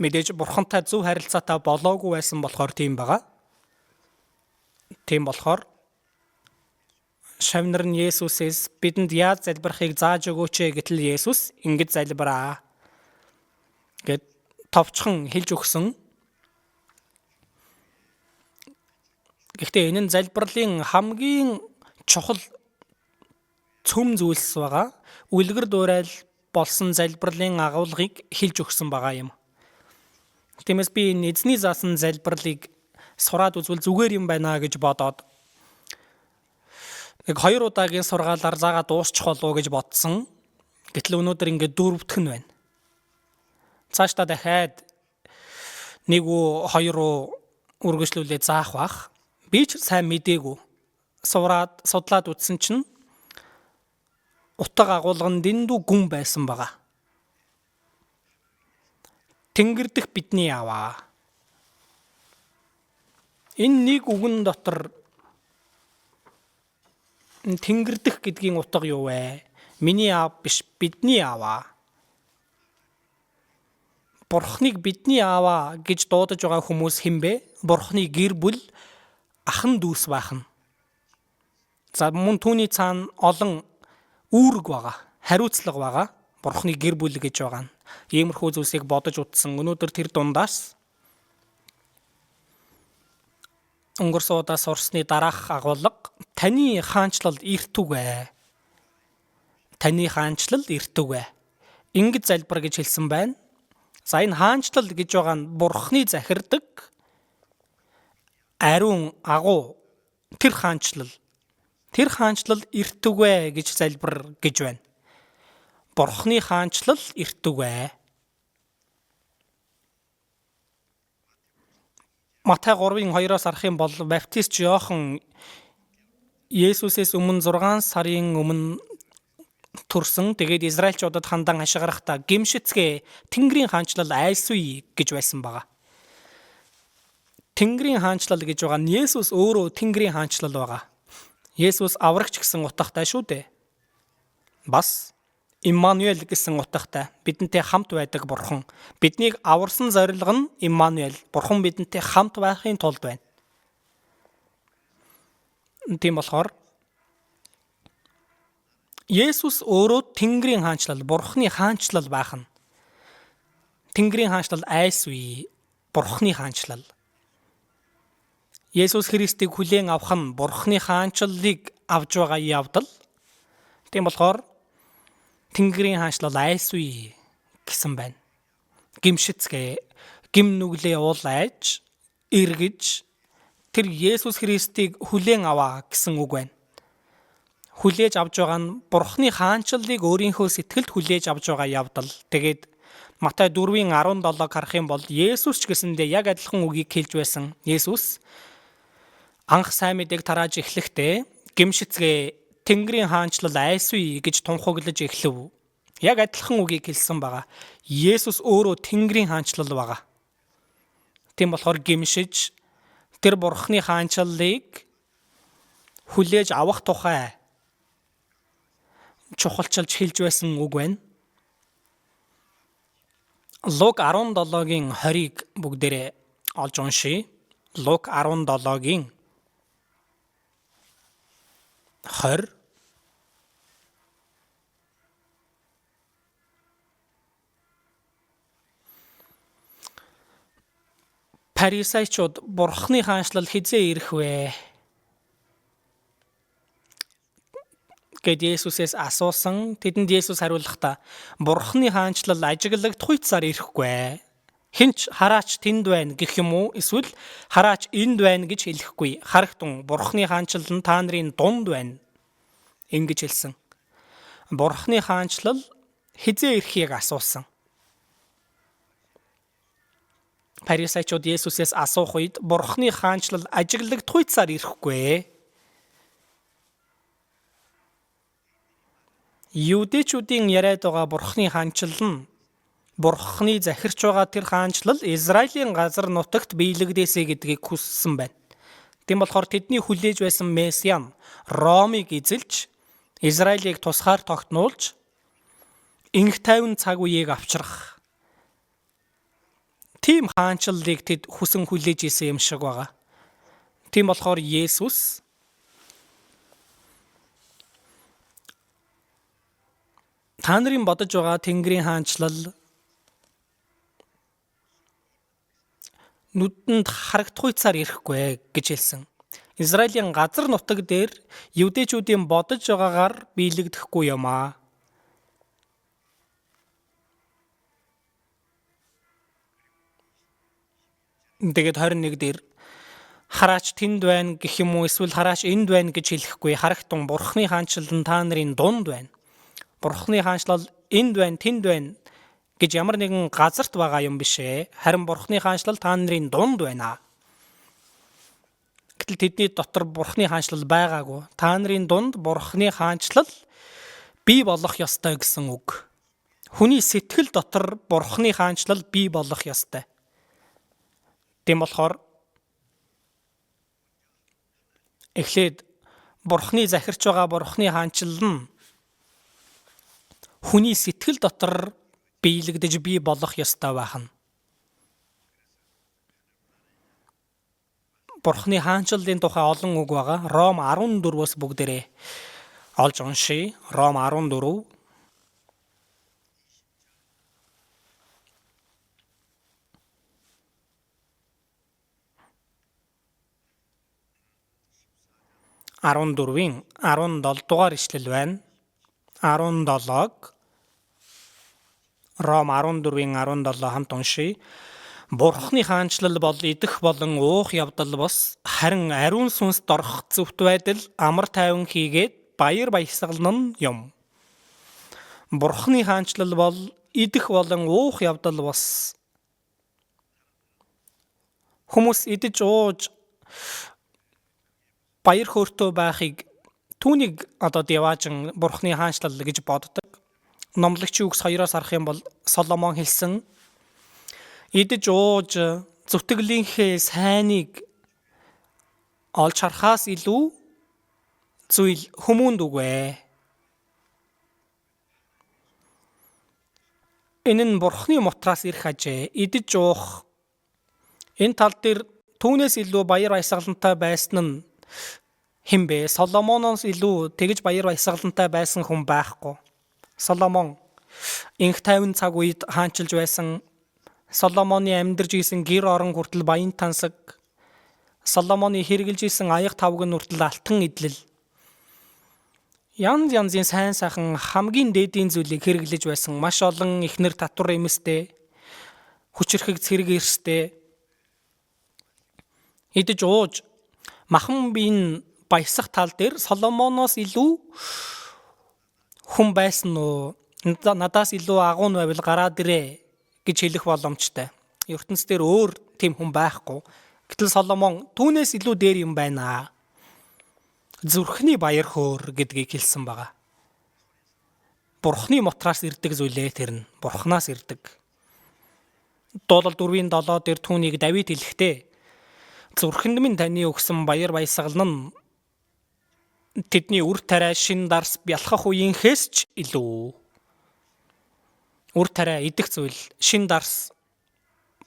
Мэдээж Бурхантай зөв харилцаатай болоогүй байсан болохоор тийм байгаа. Тийм болохоор шавнар нь Есүсээс бидэнд яаж залбирахыг зааж өгөөч гэтэл Есүс ингэж залбираа гэд товчхон хэлж өгсөн. Гэхдээ энэ нь залбирлын хамгийн чухал цөм зүйлс байгаа. Үлгэр дуурайл болсон залбирлын агуулгыг хэлж өгсөн байгаа юм. Тиймээс би энэ эзний заасан залбирлыг сураад үзвэл зүгээр юм байна гэж бодоод нэг 2 удаагийн сургаалаар заагаад дуусчих болов гэж бодсон. Гэтэл өнөөдөр ингээд 4-т нь байна. Цаашдаа дахиад 1 уу 2 уу үргэлжлүүлээд заах бах. Би ч сайн мэдээгүй. Сураад судлаад үзсэн чинь утга агуулган дэндүү гүн байсан байгаа. Тэнгэр дэх бидний аваа. Энэ нэг үгэн дотор тэнгэр дэх гэдгийн утга юу вэ? Миний аав биш, бидний аваа. Бурхныг бидний аваа гэж дуудаж байгаа хүмүүс хэн бэ? Бурхны гэр бүл ахан дүүс баахан. За мөн түүний цаана олон үүрэг байгаа, хариуцлага байгаа. Бурхны гэр бүл гэж байгаа нь. Иймэрхүү зүйлсийг бодож утсан. Өнөөдөр тэр дундаас өнгөрсөн удаа сурсны дараах агуулга таны хаанчлал эртүгэ. Таны хаанчлал эртүгэ. Ингэж залбир гэж хэлсэн байна. За энэ хаанчлал гэж байгаа нь Бурхны захирдаг ариун агуу тэр хаанчлал эртүгэ гэж залбир гэж байна. Бурхны хаанчлал эртүгэ. Матай 3:2-оос харах юм бол баптист Иохан Есүсээс өмнө 6 сарын өмнө төрсөн. Тэгээд Израильчуудад хандан ашигарахдаа гимшицгээ Тэнгэрийн хаанчлал айлсгүй гэж байсан байгаа. Тэнгэрийн хаанчлал гэж байгаа нь Есүс өөрөө Тэнгэрийн хаанчлал байгаа. Есүс аврагч гэсэн утгатай шүү дээ. Бас Иммануэль гэсэн утгатай бидэнтэй хамт байдаг Бурхан. Биднийг аварсан зорилго нь Иммануэль. Бурхан бидэнтэй хамт байхын тулд байна. Тийм болохоор Есүс өөрөө Тэнгэрийн хаанчлал, Бурханы хаанчлал байх нь. Тэнгэрийн хаанчлал айлсгүй, Бурханы хаанчлал. Есүс Христийг хүлээн авах нь Бурханы хаанчлалыг авж байгаа явдал. Тийм болохоор Тэнгэрийн хаанчлал айсгүй гэсэн байна. Гимшицгээ, гим нүглээ уулайж, эргэж тэр Есүс Христийг хүлээн аваа гэсэн үг байна. Хүлээж авж байгаа нь Бурхны хаанчлалыг өөрийнхөө сэтгэлд хүлээж авж байгаа явдал. Тэгээд Матай 4:17 харах юм бол Есүс ч гэсэндээ яг адилхан үгийг хэлж байсан. Есүс анх сайн мэдээг тарааж эхлэхдээ гимшицгээ Тэнгэрийн хаанчлал айсгүй гэж тунхаглаж эхлэв. Яг адилхан үгийг хэлсэн байгаа. Есүс өөрөө Тэнгэрийн хаанчлал байгаа. Тийм болохоор гимшиж тэр Бурхны хаанчлалыг хүлээж авах тухай чухалчилж хэлж байсан үг байна. Лук 17-гийн 20-ыг бүгдээрээ олж уншийе. Лук 17-гийн 20. Фарисеучуд Бурхны хаанчлал хизээ ирэх вэ гэд Есүсээс асуусан. Тэдэнд Есүс хариулахдаа Бурхны хаанчлал ажиглагдах үеэр ирэхгүй. Хинч хараач тэнд байна гэх юм уу? Эсвэл хараач энд байна гэж хэлэхгүй. Харагтун Бурхны хаанчлал нь та нарын дунд байна. Ингэж хэлсэн. Бурхны хаанчлал хизээ ирэхийг асуусан. Фарисеучуд Есүсээс асуух үед Бурхны хаанчлал ажиглагдах үеэр ирэхгүй. Юудэчүүдийн яриад байгаа Бурхны хаанчлал нь Бурхны захирч байгаа тэр хаанчлал Израилийн газар нутагт биелэгдээсэй гэдгийг хүссэн байна. Тийм болохоор тэдний хүлээж байсан Месиа Ромыг эзэлж Израилийг тусгаар тогтнуулж инх тайван цаг үеийг авчрах тийм хаанчлалыг тэд хүсэн хүлээж исэн юм шиг байгаа. Тийм болохоор Есүс та нарын бодож байгаа Тэнгэрийн хаанчлал нүдэнд харагдах үеэр ирэхгүй гэж хэлсэн. Израилийн газар нутаг дээр Юудэчүүдийн бодож байгаагаар биелэгдэхгүй юм аа. Тэгээд 21 дээр хараач тэнд байна гэх юм уу эсвэл хараач энд байна гэж хэлэхгүй. Харагтун Бурхны хаанчлал нь та нарын дунд байна. Бурхны хаанчлал энд байна, тэнд байна гэж ямар нэгэн газарт байгаа юм биш ээ. Харин Бурхны хаанчлал та нарын дунд байна. Гэтэл тэдний дотор Бурхны хаанчлал байгаагүй. Та нарын дунд Бурхны хаанчлал бий болох ёстой гэсэн үг. Хүний сэтгэл дотор Бурхны хаанчлал бий болох ёстой. Тийм болохоор эхлээд Бурхны захирч байгаа Бурхны хаанчлал нь хүний сэтгэл дотор биелэгдэж бий болох ёстой байна. Бурхны хаанчлалын тухай олон үг байгаа. Ром 14-өөс бүгдээрээ олж уншийе. Ром 14. Арван 17 дугаар ишлэл байна. 17-г Ром 14:17 хамт уншийе. Бурхны хаанчлал бол идэх болон уух явдал бос, харин ариун сүнсд орох зөвхт байдал амар тайван хийгээд баяр баясгалан юм. Бурхны хаанчлал бол идэх болон уух явдал бос. Хүмүүс идэж ууж баяр хөөртэй байхыг түүнийг диваажин Бурхны хаанчлал гэж боддог. Номлогчийн үгс 2-оос харах юм бол Соломон хэлсэн идэж ууж зүтгэлийнхээ сайныг олж харахаас илүү зүйл хүмүүнд үгүй. Энэ нь Бурхны мутраас ирэх ажээ. Идэж уух энэ тал дээр түүнээс илүү баяр баясгалантай байсан нь хинбэ? Соломоноос илүү тэгж баяр баясгалантай байсан хүн байхгүй. Соломон инх тайван цаг үед хаанчилж байсан. Соломоны амьдарж исэн гэр орон хүртэл баян тансаг. Соломоны хэрэгжилж исэн аяг тавг нь хүртэл алтан идэл. Янз янзын сайн сайхан хамгийн дээдийн зүйлийг хэрэглэж байсан маш олон ихнэр татвар эмэстэй, хүчирхэг цэрэг эрстэй, идэж ууж махан биеийн баясах тал дээр Соломоноос илүү хүн байсан уу? Надаас илүү агуу байвал гараад ирээ гэж хэлэх боломжтой. ертөнц дээр өөр тийм хүн байхгүй. Гэтэл Соломон түүнээс илүү дээр юм байна. Зүрхний баяр хөөр гэдгийг хэлсэн байгаа. Бурхны мотраас ирдэг зүйлээ тэр нь Бурханаас ирдэг. Дуулал 4:7 дээр түүнийг Давид хэлэхдээ зүрхэнд минь таны өгсөн баяр баясгал нь тэдний үр тариа шин дарс бялхах үеийнхээс ч илүү. Үр тариа идэх зүйл, шин дарс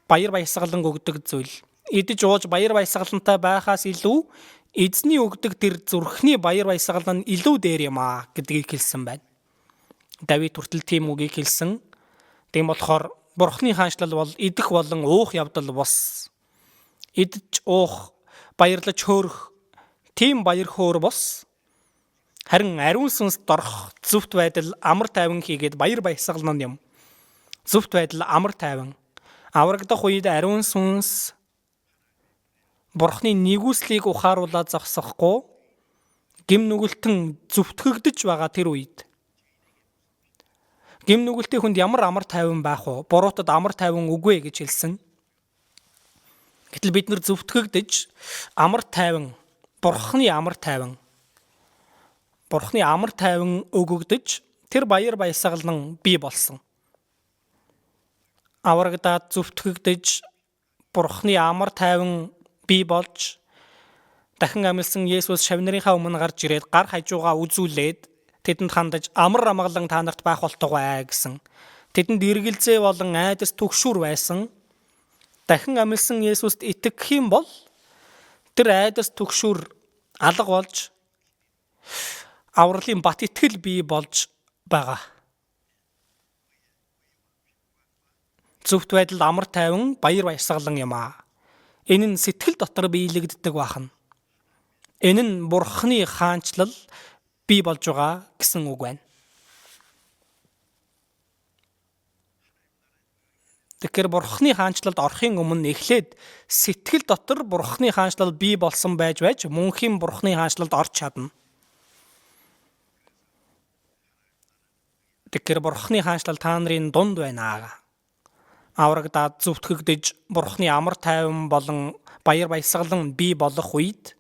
баяр баясгалан өгдөг зүйл. Идэж ууж баяр баясгалантай байхаас илүү эзний өгдөг тэр зүрхний баяр баясгал нь илүү дээр юм аа гэдгийг хэлсэн байна. Давид хүртэл тийм үгийг хэлсэн. Тийм болохоор Бурхны хаанчлал бол идэх болон уух явдал бус. Идэж уух, баярлаж хөөрөх тийм баяр хөөр бус. Харин ариун сүнс дорох зөвхт байдал амар тайван хийгээд баяр баясгалан юм. Зөвхт байдал амар тайван. Аврагдах үед ариун сүнс Бурхны нэгүслийг ухааруулаад зогсохгүй гим нүгэлтэн зөвтгөгдөж байгаа тэр үед. Гим нүгэлтийн хүнд ямар амар тайван байх вэ? Буруутад амар тайван үгүй гэж хэлсэн. Гэтэл бид нар зөвтгөгдөж амар тайван, Бурхны амар тайван өгөгдөж тэр баяр баясгалан бий болсон. Аврагдаад зөвтгөгдөж Бурхны амар тайван бий болж дахин амьлсан Есүс шавнырынхаа өмнө гарч ирээд гар хажуугаа үзүүлээд тэдэнд хандаж амар амгалан та нарт байх болтугай гэсэн. Тэдэнд эргэлзээ болон айдас түгшүүр байсан. Дахин амьлсан Есүст итгэх юм бол тэр айдас түгшүүр алга болж авралын бат итгэл бий болж байгаа. Зөвхт байдал амар тайван баяр баясгалан юм аа. Энэ нь сэтгэл дотор биелэгддэг бахан. Энэ нь Бурхны хаанчлал бий болж байгаа гэсэн үг байна. Тэгэхээр Бурхны хаанчлалд орохын өмнө эхлээд сэтгэл дотор Бурхны хаанчлал бий болсон байж мөнхийн Бурхны хаанчлалд орч чадна. Тэгэхээр Бурхны хаанчлал та нарын дунд байна. Аврагдаад зөвтгөгдөж Бурхны амар тайван болон баяр баясгалан бий болох үед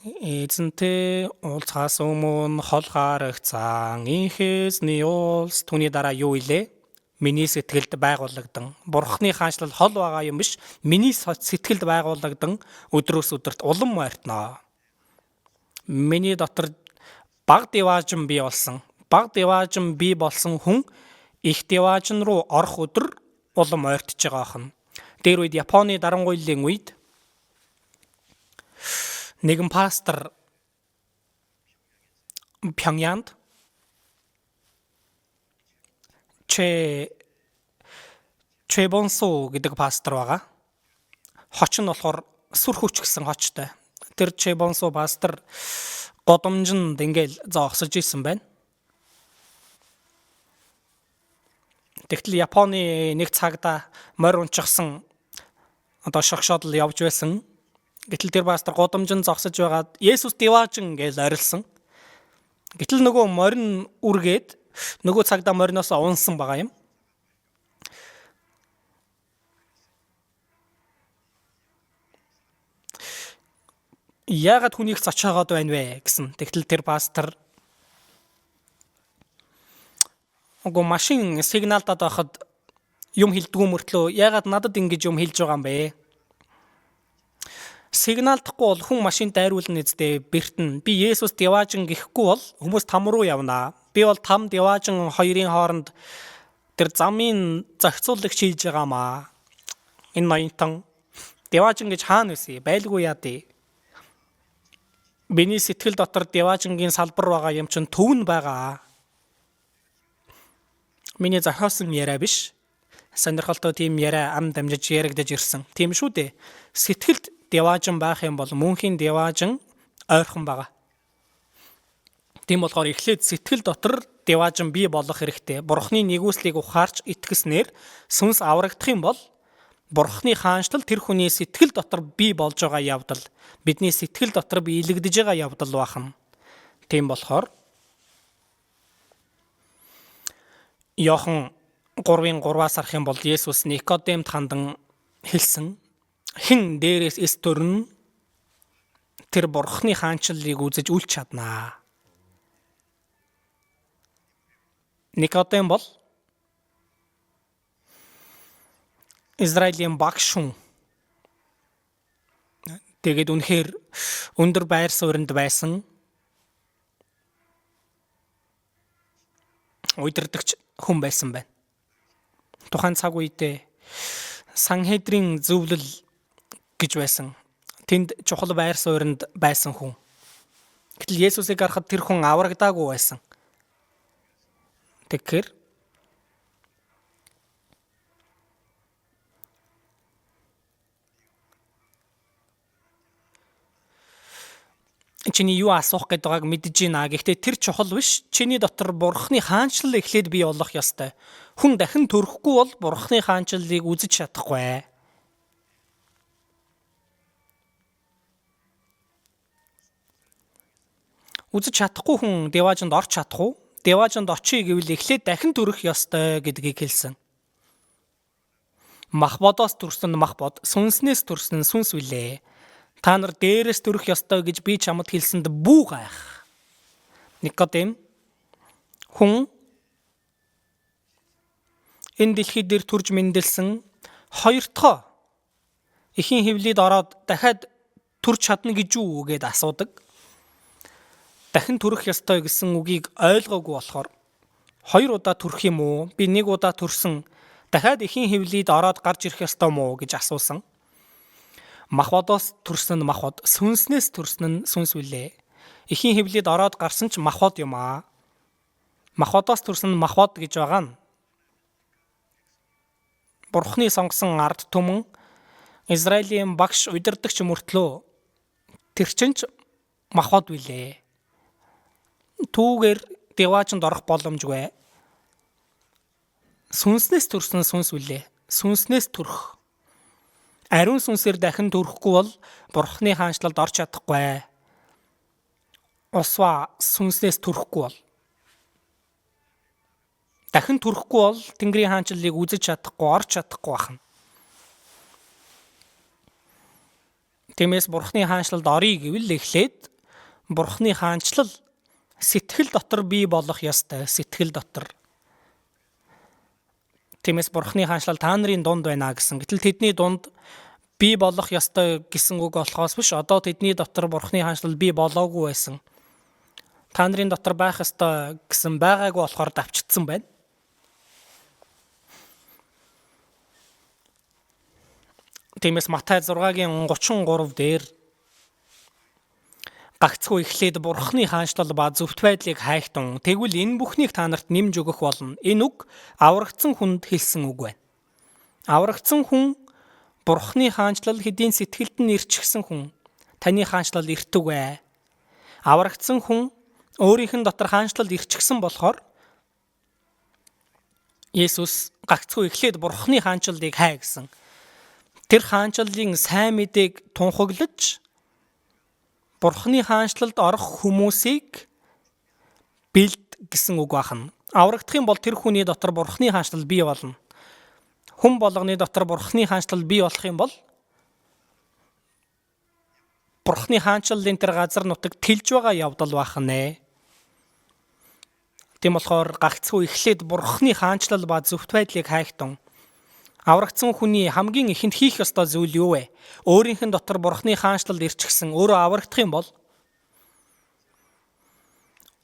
эзэнтэй уулзахаас өмнө хол гарагцсан инхээсний уулс түүний дараа юу илээ? Миний сэтгэлд байгууллагдан Бурхны хаанчлал хол байгаа юм биш, миний сэтгэлд байгууллагдан өдрөөс өдөрт улам морьтноо. Миний дотор баг деваажин бий болсон. Баг деваажин бий болсон хүн их деваажин руу орох өдөр улам ойртож байгаа хан. Тэр үед Японы дарангуйллын үед нэгэн пастор Пхёнгянд Чэбонсо гэдэг пастор байгаа. Хоч нь болохоор сүр хүч гэсэн хочтой. Тэр Чэбонсо пастор годомжинд ингээл зоогсож исэн байна. Тэгтэл Японы нэг цагта морь унчихсан шогшоодол явж байсан. Гэтэл тэр пастор годомжин зогсож байгаад Есүс деваажин гэж орилсон. Гэтэл нөгөө морин үргээд нөгөө цагта мориноос унсан байгаа юм. Яагаад хүнийг зочоогоод байна вэ гэсэн. Тэгтэл тэр пастор машин сигналдаад байхад юм хэлдэггүй мөртлөө яагаад надад ингэж юм хэлж байгаа юм бэ? Сигналдахгүй бол хүн машин дайруулна эздээ бэртэн. Би Есүс деваажин гэхгүй бол хүмүүс там руу явна. Би бол там деваажин хоёрын хооронд тэр замын зохицуулагч хийж байгаамаа. Энэ ноёнтон деваажин гэж хаана вэ? Байлгүй яа дээ. Биний сэтгэл дотор деваажингийн салбар байгаа юм чинь төвн байгаа. Миний зохиосон яриа биш. Сонирхолтой тийм яриа ам дамжиж яригдаж ирсэн. Тийм шүү дээ. Сэтгэлд деваажин байх юм бол мөнхийн деваажин ойрхон байгаа. Тийм болохоор эхлээд сэтгэл дотор деваажин бий болох хэрэгтэй. Бурхны нэгүслийг ухаарч итгэснээр сүнс аврагдах юм бол Бурхны хаанчлал тэр хүний сэтгэл дотор бий болж байгаа явдал, бидний сэтгэл дотор биелэгдэж байгаа явдал бахан. Тийм болохоор Иохан 3:3-аас харах юм бол Есүс Никодемд хандан хэлсэн хэн дээрээс эс төрн тэр Бурхны хаанчлалыг үзэж үлч чаднаа. Никодем бол Израилийн багш хүн. Тэгээд үнэхээр өндөр байр суурьнд байсан удирдагч хүн байсан байна. Тухайн цаг үедээ Санхедрийн зөвлөл гэж байсан. Тэнд чухал байр суурьнд байсан хүн. Гэтэл Есүсийг харахад тэр хүн аврагдаагүй байсан. Тэгэхээр чиний юу асуух гээд байгааг мэдэж байна. Гэхдээ тэр чухал биш. Чиний дотор Бурхны хаанчлал эхлээд бий болох ёстой. Хүн дахин төрөхгүй бол Бурхны хаанчлалыг үзэж чадахгүй. Үзэж чадахгүй хүн деваажинд орч чадахгүй. Деваажинд очие гэвэл эхлээд дахин төрөх ёстой гэдгийг хэлсэн. Махбодоос төрсөн махбод, сүнснээс төрсөн сүнс үлээ. Та нар дээрээс төрөх ёстой гэж би чамд хэлсэнд бүү гайх. Никодем хүн энэ дэлхий дээр төрж мэндэлсэн хоёр дахь эхийн хэвлийд ороод дахиад төрж чадна гэж юу гэд асуудаг. Дахин төрөх ёстой гэсэн үгийг ойлгоогүй болохоор хоёр удаа төрөх юм уу? Би нэг удаа төрсөн. Дахиад эхийн хэвлийд ороод гарч ирэх ёстой мó гэж асуусан. Махбодоос төрсөн нь махбод, сүнснээс төрсөн нь сүнс үлээ. Эхийн хэвлийд ороод гарсан ч махбод юм аа. Махбодоос төрсөн нь махбод гэж байгаа нь Бурхны сонгосон ард түмэн Израилийн багш удирдагч мөртлөө тэр чинь ч махбод үлээ. Түүгээр деваачнд орох боломжгүй. Сүнснээс төрсөн сүнс үлээ. Сүнснээс төрөх. Ариун сүнсээр дахин төрөхгүй бол Бурхны хаанчлалд орч чадахгүй. Осва сүнснээс төрөхгүй бол дахин төрөхгүй бол Тэнгэрийн хаанчлалыг үзэж чадахгүй, орч чадахгүй байна. Тиймээс Бурхны хаанчлалд оръё гэвэл эхлээд Бурхны хаанчлал сэтгэл дотор бий болох ёстой. Сэтгэл дотор. Тиймээс Бурхны хаанчлал та нарын дунд байна гэсэн. Гэтэл тэдний дунд бий болох ёстой гэсэн үг болохоос биш. Одоо тэдний дотор Бурхны хаанчлал бий болоогүй байсан. Та нарын дотор байх ёстой гэсэн байгаагүй болохоор давчдсан байна. Тиймээс Матай 6-гийн 33 дээр гагцхүү эхлээд Бурхны хаанчлал ба зөвхт байдлыг хайхтун. Тэгвэл энэ бүхнийг та нарт нэмж өгөх болно. Энэ үг аврагдсан хүнд хэлсэн үг байна. Аврагдсан хүн Бурхны хаанчлал хэдийн сэтгэлд нь ирчихсэн хүн. Таны хаанчлал иртүгэй. Аврагдсан хүн өөрийнх нь дотор хаанчлал ирчихсэн болохоор Есүс гагцхүү эхлээд Бурхны хаанчлалыг хай гэсэн. Тэр хаанчлалын сайн мэдээг тунхаглаж Бурхны хаанчлалд орох хүмүүсийг бэлд гэсэн үг байна. Аврагдах юм бол тэр хүний дотор Бурхны хаанчлал бий болно. Хүн болгоны дотор Бурхны хаанчлал бий болох юм бол Бурхны хаанчлалын тэр газар нутаг тэлж байгаа явдал байна. Тийм болохоор гагцхүү эхлээд Бурхны хаанчлал ба зөвхт байдлыг хайхтун. Аврагдсан хүний хамгийн ихэнд хийх ёстой зүйл юу вэ? Өөрийнх нь дотор Бурхны хаанчлал ирчихсэн, өөрөө аврагдах юм бол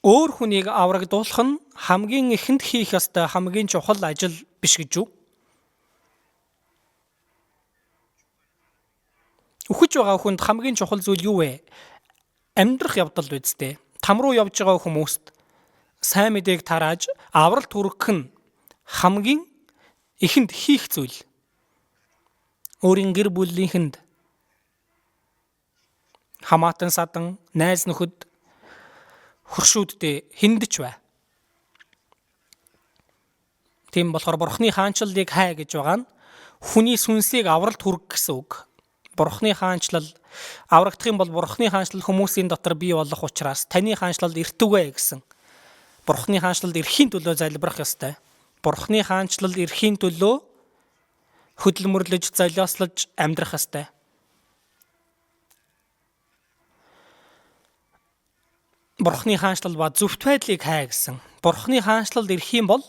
өөр хүнийг аврагдуулах нь хамгийн ихэнд хийх ёстой хамгийн чухал ажил биш гэж юу? Үхэж байгаа хүнд хамгийн чухал зүйл юу вэ? Амьдрах явдал үсттэй. Там руу явж байгаа хүмүүст сайн мэдээг тарааж авралт хүргэх нь хамгийн ихэнд хийх зүйл. Өөрийн гэр бүлийнхэнд хамаатан садан, найз нөхөд, хөршүүддээ хиндэж бай. Тийм болохоор Бурхны хаанчлалыг хай гэж байгаа нь хүний сүнсийг авралт хүргэх гэсэн үг. Бурхны хаанчлал аврагдах юм бол Бурхны хаанчлал хүмүүсийн дотор бий болох учраас таны хаанчлал эртүгэй гэсэн. Бурхны хаанчлалд эрхийн төлөө залбирах ёстой. Бурхны хаанчлал эрхийн төлөө хөдөлмөрлөж, золиослож амьдрах ёстой. Бурхны хаанчлал ба зөвхт байдлыг хай гэсэн. Бурхны хаанчлалд ирэх юм бол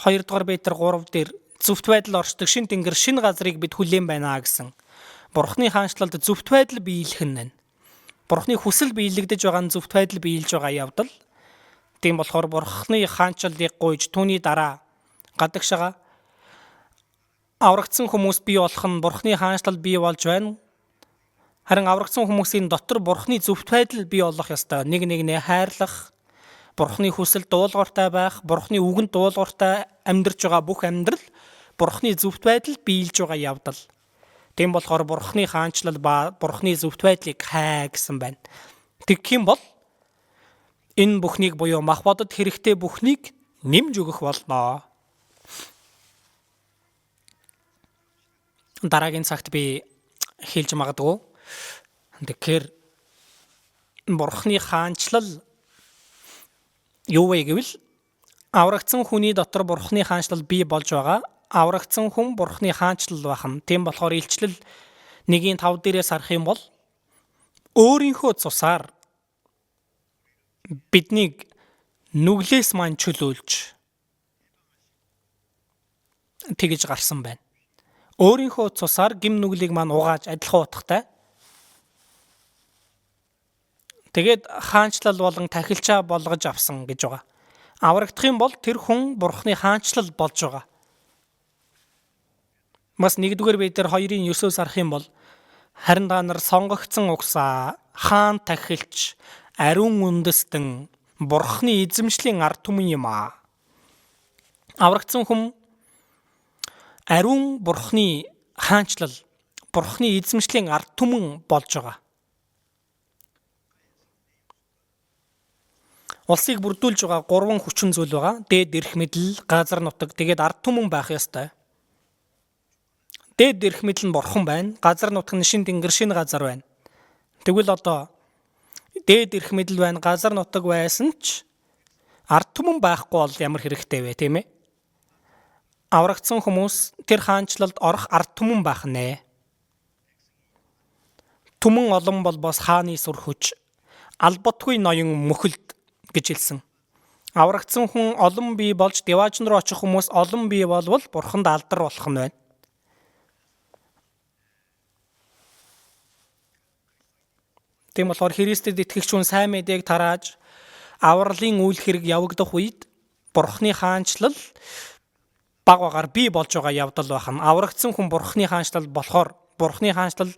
2 дугаар Петр 3 дээр зөвхт байдал оршдог шин тэнгэр шин газрыг бид хүлээн байна гэсэн. Бурхны хаанчлалд зөвхт байдал биелэх нь байна. Бурхны хүсэл биелэгдэж байгаа нь зөвхт байдал биелж байгаа явдал. Тийм болохоор Бурхны хаанчлалыг гуйж түүний дараа гадагшаа аврагдсан хүмүүс бий болох нь Бурхны хаанчлал бий болж байна. Харин аврагдсан хүмүүсийн дотор Бурхны зөвхт байдал бий болох ёстой. Нэг нэгнээ хайрлах, Бурхны хүсэл дуулууртай байх, Бурхны үгэнд дуулууртай амьдарч байгаа бүх амьдрал Бурхны зөвхт байдал биелж байгаа явдал. Тийм болохоор Бурхны хаанчлал ба Бурхны зөвхт байдлыг хай гэсэн байна. Тэгэх юм бол энэ бүхнийг буюу мах бодод хэрэгтэй бүхнийг нэмж өгөх болно. Дараагийн цагт би хэлж магадгүй. Тэгэхээр Бурхны хаанчлал юу вэ гэвэл аврагдсан хүний дотор Бурхны хаанчлал бий болж байгаа. Аврагдсан хүн Бурхны хаанчлал бахан. Тийм болохоор илчлэл 1:5 дээрээс харах юм бол өөрийнхөө цусаар биднийг нүглээс маань чөлөөлж тэгж гарсан байна. Өөрийнхөө цусаар гим нүглийг маань угааж адилхан утгатай. Тэгээд хаанчлал болон тахилчаа болгож авсан гэж байгаа. Аврагдах юм бол тэр хүн Бурхны хаанчлал болж байгаа. Бас 1-р Петр 2:9-өөс харах юм бол харин та нар сонгогдсон угсаа хаан тахилч ариун үндэстэн Бурхны эзэмшлийн ард түмэн юм аа. Аврагдсан хүн ариун Бурхны хаанчлал, Бурхны эзэмшлийн ард түмэн болж байгаа. Улсыг бүрдүүлж байгаа 3 хүчин зүйл байгаа. Дээд эрх мэдэл, газар нутаг, тэгээд ард түмэн байх ёстой. Дээд эрх мэдэл нь Бурхан байна. Газар нутаг нь шин тэнгэр, шин газар байна. Тэгвэл одоо дээд эрх мэдэл байна, газар нутаг байсан ч ард түмэн байхгүй бол ямар хэрэгтэй вэ, тийм ээ? Аврагдсан хүмүүс тэр хаанчлалд орох ард түмэн байх нэ. Түмэн олон бол бас хааны сүр хүч, албатгүй ноён мөхөлд гэж хэлсэн. Аврагдсан хүн олон бий болж деваажн руу очих хүмүүс олон бий болвол Бурханд алдар болох нь байна. Тийм болохоор Христэд итгэгч хүн сайн мэдээг тарааж авралын үйл хэрэг явагдах үед Бурхны хаанчлал баг багаар бий болж байгаа явдал байна. Аврагдсан хүн Бурхны хаанчлал болохоор Бурхны хаанчлал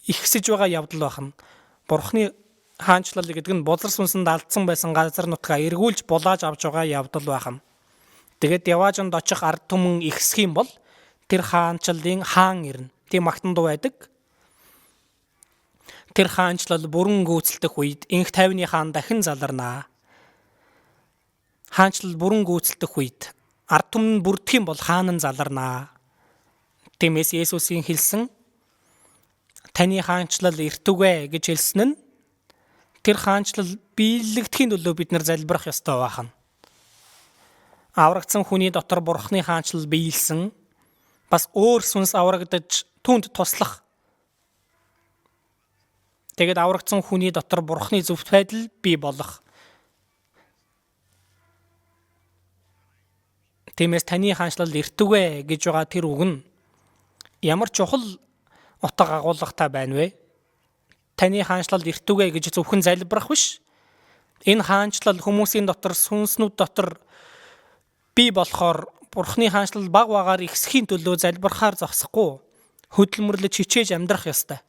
ихсэж байгаа явдал байна. Бурхны хаанчлал гэдэг нь бузар сүнсэнд алдсан байсан газар нутгаа эргүүлж булааж авч байгаа явдал байна. Тэгээд яваажинд очих ард түмэн ихсэх юм бол тэр хаанчлалын хаан ирнэ. Тийм магтан дуу байдаг. Тэр хаанчлал бүрэн гүйцэлдэх үед инх тайвны хаан дахин заларнаа. Хаанчлал бүрэн гүйцэлдэх үед ард түмэн бүрдэх юм бол хаан нь заларнаа. Тиймээс Есүсийн хэлсэн таны хаанчлал эртүгэй гэж хэлсэн нь тэр хаанчлал биелэгдэхийн төлөө бид нар залбирах ёстой байна. Аврагдсан хүний дотор Бурхны хаанчлал биелсэн. Бас өөр сүнс аврагдаж түүнд туслах. Тэгээд аврагдсан хүний дотор Бурхны зөвхт байдал бий болох. Тиймээс таны хаанчлал эртүгэй гэж байгаа тэр үг нь ямар чухал утга агуулгатай байна вэ? Таны хаанчлал эртүгэй гэж зөвхөн залбирах биш. Энэ хаанчлал хүмүүсийн дотор сүнснүүд дотор бий болохоор Бурхны хаанчлал баг багаар ихсхийн төлөө залбирахаар зогсохгүй. Хөдөлмөрлөж хичээж амьдрах ёстой.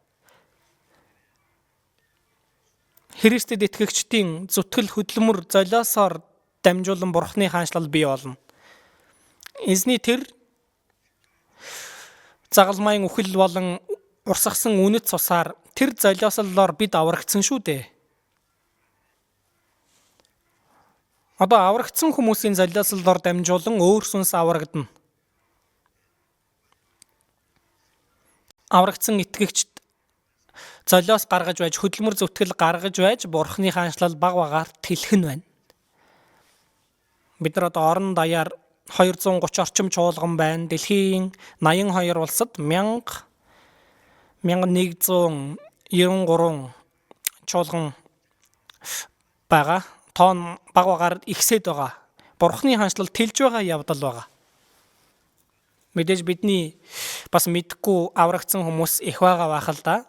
Христэд итгэгчдийн зүтгэл хөдөлмөр золиосоор дамжуулан Бурхны хаанчлал бий болно. Эзний тэр загалмайн үхэл болон урсгасан үнэт цусаар тэр золиослолоор бид аврагдсан шүү дээ. Одоо аврагдсан хүмүүсийн залилааслалдор дамжуулан өөр сүнс аврагдана. Аврагдсан итгэгчд золиос гаргаж байж, хөдөлмөр зүтгэл гаргаж байж, Бурхны хаанчлал баг багаар тэлэх нь байна. Бид нар одоо орон даяар 230 орчим чуулган байна. Дэлхийн 82 улсад 1193 чуулган байгаа. Тоон баг багаар ихсээд байгаа. Бурхны хаанчлал тэлж байгаа явдал байгаа. Мэдээж бидний бас мэдхгүй аврагдсан хүмүүс их байгаа байх л да.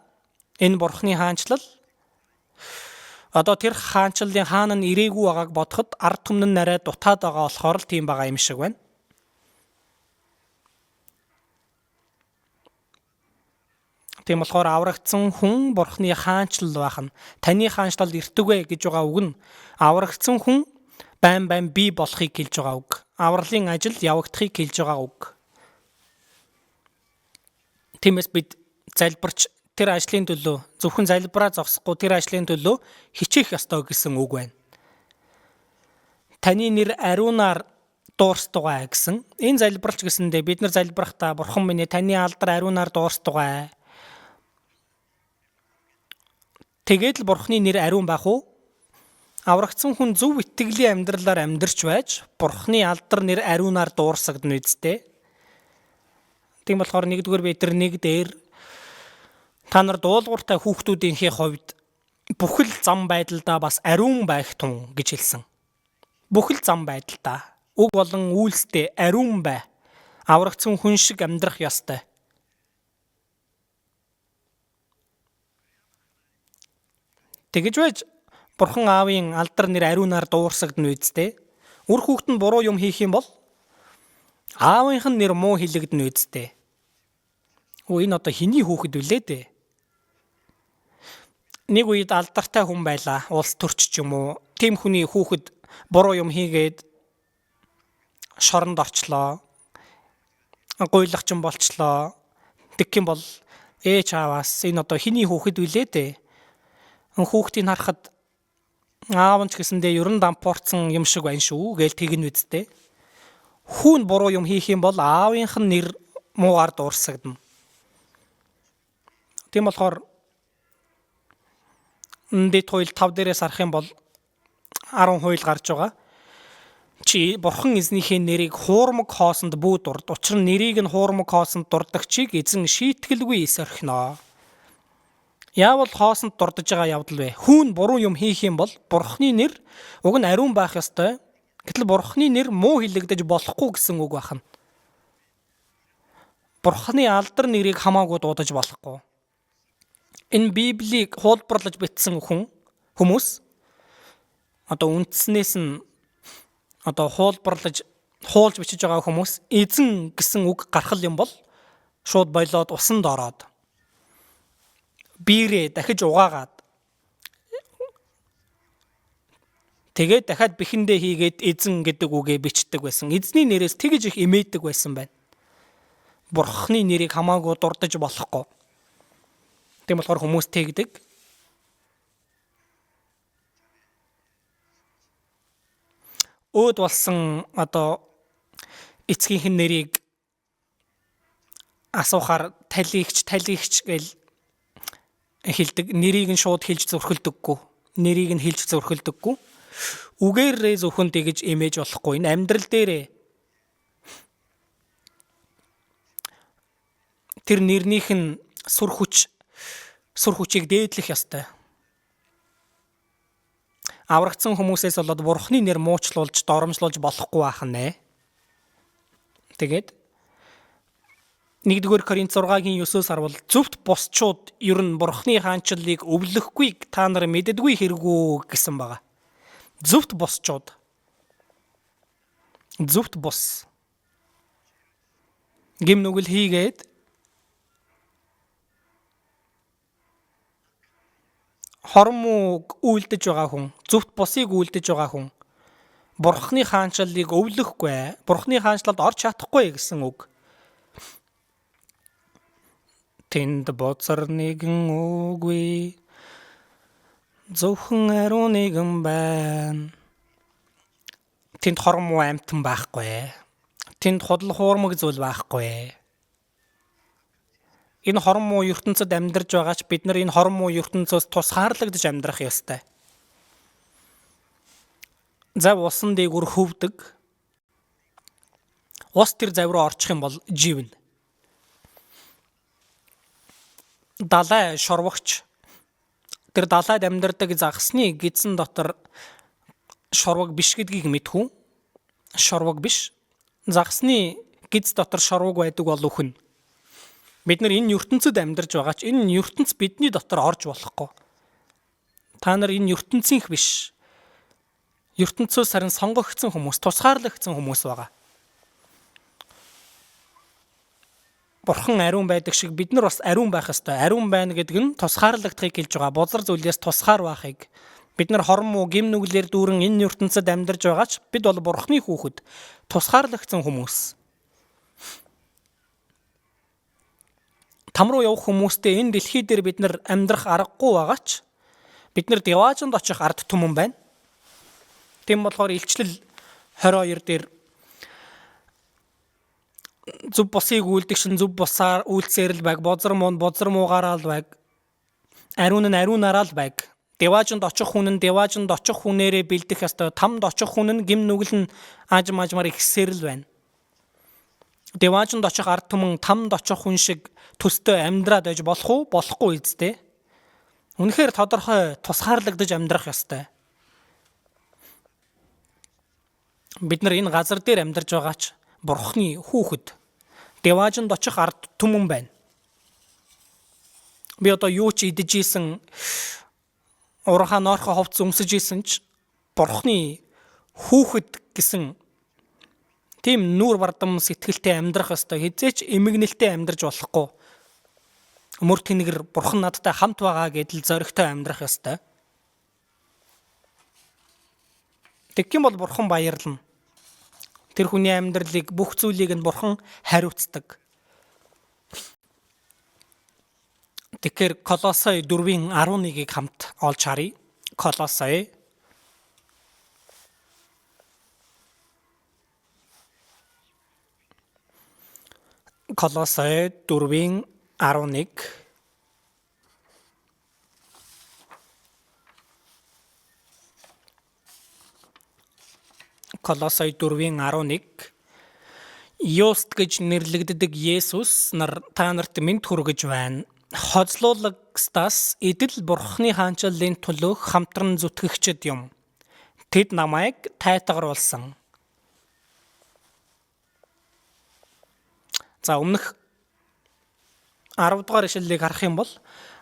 Энэ Бурхны хаанчлал одоо тэр хаанчлалын хаана нь ирээгүй байгааг бодоход ард түмэн нь арай дутаад байгаа болохоор л тийм байгаа юм шиг байна. Тийм болохоор аврагдсан хүн Бурхны хаанчлал байх нь таны хаанчлал иртүгэй гэж байгаа үг нь аврагдсан хүн байн бий болохыг хэлж байгаа үг. Авралын ажил явагдахыг хэлж байгаа үг. Тиймээс бид залбирч тэр ажлын төлөө зөвхөн залбираа зогсохгүй тэр ажлын төлөө хичээх ёстой гэсэн үг байна. Таны нэр ариунаар дуурстугай гэсэн. Энэ залбирч гэсэндээ бид нар залбирахдаа Бурхан минь таны алдар ариунаар дуурстугай. Тэгээд л Бурханы нэр ариун байх уу? Аврагдсан хүн зөв итгэлийн амьдралаар амьдарч байж Бурханы алдар нэр ариунаар дуурсагдана үсттэй. Тийм болохоор нэгдүгээр Петр 1 дээр та нар дуулууртай хүүхдүүдийнхээ хувьд бүхэл зам байдалдаа бас ариун байх тун гэж хэлсэн. Бүхэл зам байдалдаа үг болон үйлстэй ариун бай. Аврагдсан хүн шиг амьдрах ёстой. Тэгэж байж Бурхан аавын алдар нэр ариунаар дуурсагдана үсттэй. Үр хүүхэд нь буруу юм хийх юм бол аавынх нь нэр муу хэлэгдэнэ үсттэй. Энэ одоо хэний хүүхэд вүлээ дээ? Нэг үед алдартай хүн байлаа. Улс төрч ч юм уу. Тим хүний хүүхэд буруу юм хийгээд шоронд орчлоо. Гуйлагч юм болчлоо. Тэгэх юм бол чааваас энэ одоо хэний хүүхэд вүлээ дээ? Хүүхдийг харахад аав нь ч гэсэндээ ерөн дампуурсан юм шиг байна шүү гээл тэгнэ үсттэй. Хүүн буруу юм хийх юм бол аавынх нь нэр муугаар дуурсагдана. Тийм болохоор Дэд хууль 5 дээрээс харах юм бол 10 хууль гарч байгаа. Чи Бурхан эзнийхээ нэрийг хуурмаг хоосонд бүү дурд. Учир нь нэрийг нь хуурмаг хоосонд дурдагчийг эзэн шийтгэлгүй эсэрхнэ. Яавал хоосонд дурдж байгаа явдал вэ? Хүүн буруу юм хийх юм бол Бурханы нэр уг нь ариун байх ёстой. Гэтэл Бурханы нэр муу хэлэгдэж болохгүй гэсэн үг байна. Бурханы алдар нэрийг хамаагүй дуудаж болохгүй. Энэ Библийг хуулбарлаж бичсэн хүмүүс одоо үндснээс нь одоо хуулж бичиж байгаа хүмүүс эзэн гэсэн үг гаргал юм бол шууд болоод усанд ороод биерээ дахиж угаагаад тэгээд дахиад бэхэндээ хийгээд эзэн гэдэг үгээ бичдэг байсан. Эзний нэрээс тэгж их эмээдэг байсан байна. Бурханы нэрийг хамаагүй дурдаж болохгүй. Тийм болохоор хүмүүс тэгдэг. Өөд болсон одоо эцгийнх нь нэрийг асуухаар талигч гэл хэлдэг. Нэрийг нь шууд хэлж зөрхөлдөггүй. Үгээрээ зөвхөн тэгж эмээж болохгүй. Энэ амьдрал дээрээ тэр нэрнийх нь сүр хүчийг дээдлэх ёстой. Аврагдсан хүмүүсээс болоод Бурханы нэр муучлуулж, доромжлуулж болохгүй байх нэ. Тэгээд 1-р Коринт 6-гийн 9-өөс харвал зөвхт бусчууд ер нь Бурханы хаанчлалыг өвлөхгүй та нар мэддэггүй хэрэггүй гэсэн байгаа. Зөвхт бусчууд. Зөвхт бус. Гим нүгэл хийгээд хормог үйлдэж байгаа хүн, зөвхт бусыг үйлдэж байгаа хүн Бурханы хаанчлалыг өвлөхгүй, Бурханы хаанчлалд орж чадахгүй гэсэн үг. Тэнд боцор нэгэн үгүй зөвхөн ариун нэгэн байна. Тэнд хорон муу амьтан байхгүй. Тэнд худал хуурмаг зүйл байхгүй. Энэ хорон муу ертөнцид амьдарч байгаач бид нар энэ хорон муу ертөнцөөс тусгаарлагдаж амьдрах ёстой. Зав усан дээгүр хөвдөг. Ус тэр зав руу орчих юм бол живнэ. Далай шорвогч тэр далайд амьдардаг загсны гидсэн дотор шорвог биш гэдгийг мэдхүү. Шорвог биш. Загсны гидс дотор шорвог байдаг бол үхэн. Бид нар энэ ертөнцид амьдарч байгаач энэ ертөнц бидний дотор орж болохгүй. Та нар энэ ертөнцийнх биш. ертөнцөөс харин сонгогдсон хүмүүс, тусгаарлагдсан хүмүүс байгаа. Бурхан ариун байдаг шиг бид нар бас ариун байх ёстой. Ариун байна гэдэг нь тусгаарлагдахыг хэлж байгаа. Бузар зүйлээс тусгаар байхыг. Бид нар хорон муу гим нүглэр дүүрэн энэ ертөнцид амьдарч байгаач бид бол Бурханы хүүхэд, тусгаарлагдсан хүмүүс. Там руу явах хүмүүстэй энэ дэлхий дээр бид нар амьдрах аргагүй байгаач бид нар Деваажинд очих ард түмэн байна. Тийм болохоор илчлэл 22 дээр зүв босыг үлдэгшин зүв босаар үйлцээр л байг, бозар муугаараа л байг, ариун нь ариунаараа л байг. Деваажинд очих хүн нь Деваажинд очих хүнээрээ бэлдэх ёстой. Тамд очих хүн нь гим нүгэл нь аажмаар ихсээр л байна. Деваажинд очих ард түмэн тамд очих хүн шиг төстэй амьдраад байж болох уу? Болохгүй үсттэй. Үнэхээр тодорхой тусгаарлагдаж амьдрах ёстой. Бид нар энэ газар дээр амьдарч байгаач Бурханы хүүхэд, Деваажинд очих ард түмэн байна. Би одоо юу ч идэж ийсэн, урахаа ноорхоо ховц өмсөж ийсэн ч Бурханы хүүхэд гэсэн тийм нүүр бардам сэтгэлтэй амьдрах ёстой. Хизээч эмгэнэлтэй амьдарч болохгүй. Мөр тэнгэр Бурхан надтай хамт байгаа гэдэл зоригтой амьдрах ёстой. Тэгэх юм бол Бурхан баярлна. Тэр хүний амьдралыг бүх зүйлийг нь Бурхан хариуцдаг. Тэгэхээр Колосай 4:11-ийг хамт олж харъя. Колосай 4:11 Колосай 4:11 Йост гэж нэрлэгддэг Есүс нар та нарт мэд хүргэж байна. Хоцлуулагстаас эдэл Бурханы хаанчлалын төлөө хамтран зүтгэгчд юм. Тэд намайг тайтгаруулсан. За өмнөх 10 дугаар ишлэлийг харах юм бол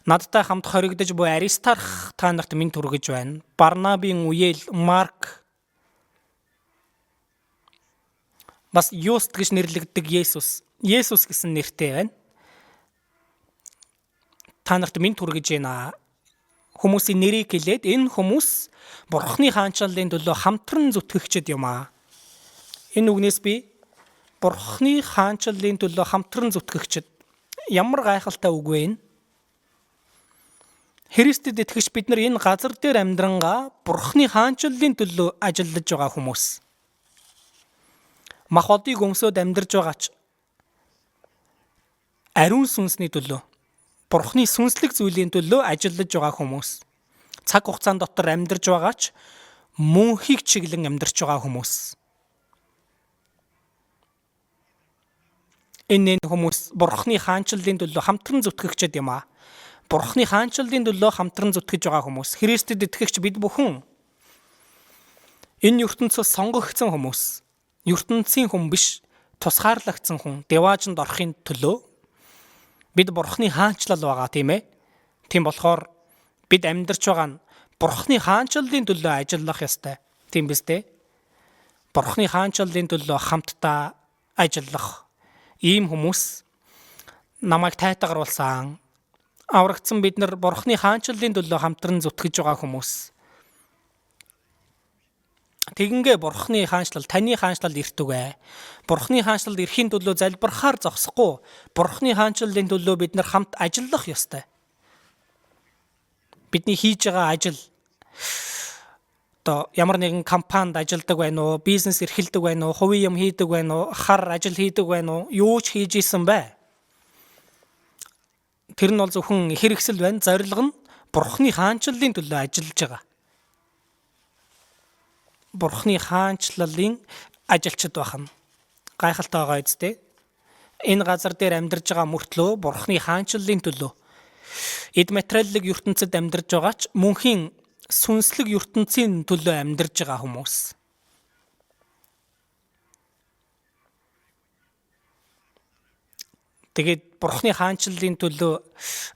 надтай хамт хоригдож буй Аристарх та нарт мэд хүргэж байна. Барнабын үеэл Марк бас Йост гэж нэрлэгддэг Есүс гэсэн нэртэй байна. Та нарт мэд хүргэж байна. Хүмүүсийн нэрийг хэлээд энэ хүмүүс Бурханы хаанчлалын төлөө хамтран зүтгэгчд юм аа. Энэ үгнээс би Бурханы хаанчлалын төлөө хамтран зүтгэгчд ямар гайхалтай үг вэ? Христэд итгэж бид нар энэ газар дээр амьдрангаа Бурханы хаанчлалын төлөө ажиллаж байгаа хүмүүс. Мах одыг өмсөд амьдарч байгаач ариун сүнсний төлөө, Бурханы сүнслэг зүйлийн төлөө ажиллаж байгаа хүмүүс. Цаг хугацаанд дотор амьдарч байгаач мөнхийг чиглэн амьдарч байгаа хүмүүс. Энэ хүмүүс Бурханы хаанчлалын төлөө хамтран зүтгэгчд юм аа. Бурханы хаанчлалын төлөө хамтран зүтгэж байгаа хүмүүс. Христэд итгэгч бид бүхэн энэ ертөнцөөс сонгогдсон хүмүүс. ертөнцийн хүн биш, тусгаарлагдсан хүн, Деваажинд орохын төлөө бид Бурханы хаанчлал байгаа тийм ээ. Тийм болохоор бид амьдарч байгаа нь Бурханы хаанчлалын төлөө ажиллах ёстой. Тийм биз дээ? Бурханы хаанчлалын төлөө хамтдаа ажиллах ийм хүмүүс намайг тайтгаруулсан. Аврагдсан бид нар Бурханы хаанчлалын төлөө хамтран зүтгэж байгаа хүмүүс. Тэгингээ Бурханы хаанчлал, таны хаанчлал иртүгэ. Бурханы хаанчлал ирэхийн төлөө залбирахаар зогсохгүй. Бурханы хаанчлалын төлөө бид нар хамт ажиллах ёстой. Бидний хийж байгаа ажил Одоо ямар нэгэн компанид ажилладаг байна уу, бизнес эрхэлдэг байна уу, хувийн юм хийдэг байна уу, хар ажил хийдэг байна уу, юу ч хийж исэн бай. Тэр нь бол зөвхөн хэрэгсэл байна. Зорилго нь Бурхны хаанчлалын төлөө ажиллаж байгаа. Бурхны хаанчлалын ажилчид байна. Гайхалтай байгаа үстэй. Энэ газар дээр амьдарж байгаа мөртлөө Бурхны хаанчлалын төлөө эд материаллык ертөнцид амьдарж байгаа ч мөнхийн сүнслэг ертөнцийн төлөө амьдарж байгаа хүмүүс. Тэгээд Бурхны хаанчлалын төлөө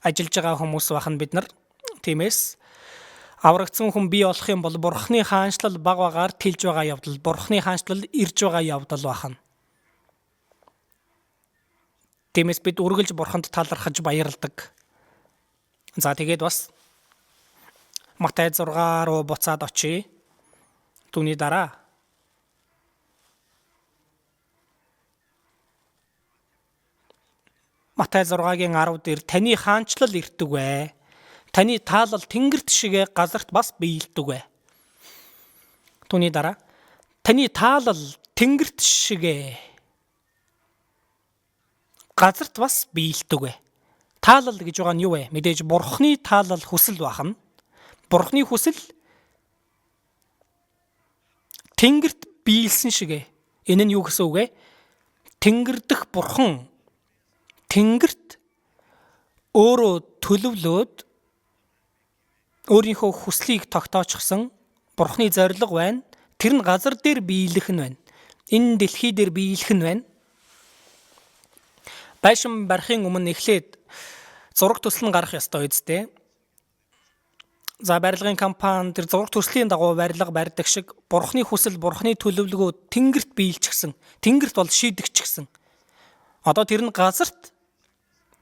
ажиллаж байгаа хүмүүс бахан бид нар. Тиймээс аврагдсан хүн бий болох юм бол Бурхны хаанчлал баг багаар тэлж байгаа явдал, Бурхны хаанчлал ирж байгаа явдал бахан. Тиймээс бид үргэлж Бурханд талархаж баярладаг. За тэгээд бас Матай 6 руу буцаад очие. Түүний дараа Матай 6-гийн 10 дээр таны хаанчлал ирдэг вэ? Таны таалал тэнгэрт шигэ газарт бас биелдэг вэ? Түүний дараа таны таалал тэнгэрт шигэ газарт бас биелдэг вэ? Таалал гэж байгаа нь юу вэ? Мэдээж Бурхны таалал хүсэл бахна. Бурхны хүсэл тэнгэрт биелсэн шигэ. Энэ нь юу гэсэн үг вэ? Тэнгэр дэх Бурхан тэнгэрт өөрөө төлөвлөөд өөрийнхөө хүслийг тогтоочсон Бурхны зорилго байна. Тэр нь газар дээр биелэх нь байна. Энэ дэлхий дээр биелэх нь байна. Байшин барихын өмнө эхлээд зураг төсөл нь гарах ёстой үстэй. За барилгын компани тэр зураг төслийн дагуу барилга барьдаг шиг Бурхны хүсэл, Бурхны төлөвлөгөө тэнгэрт биелчихсэн. Тэнгэрт бол шийдэгчихсэн. Одоо тэр нь газарт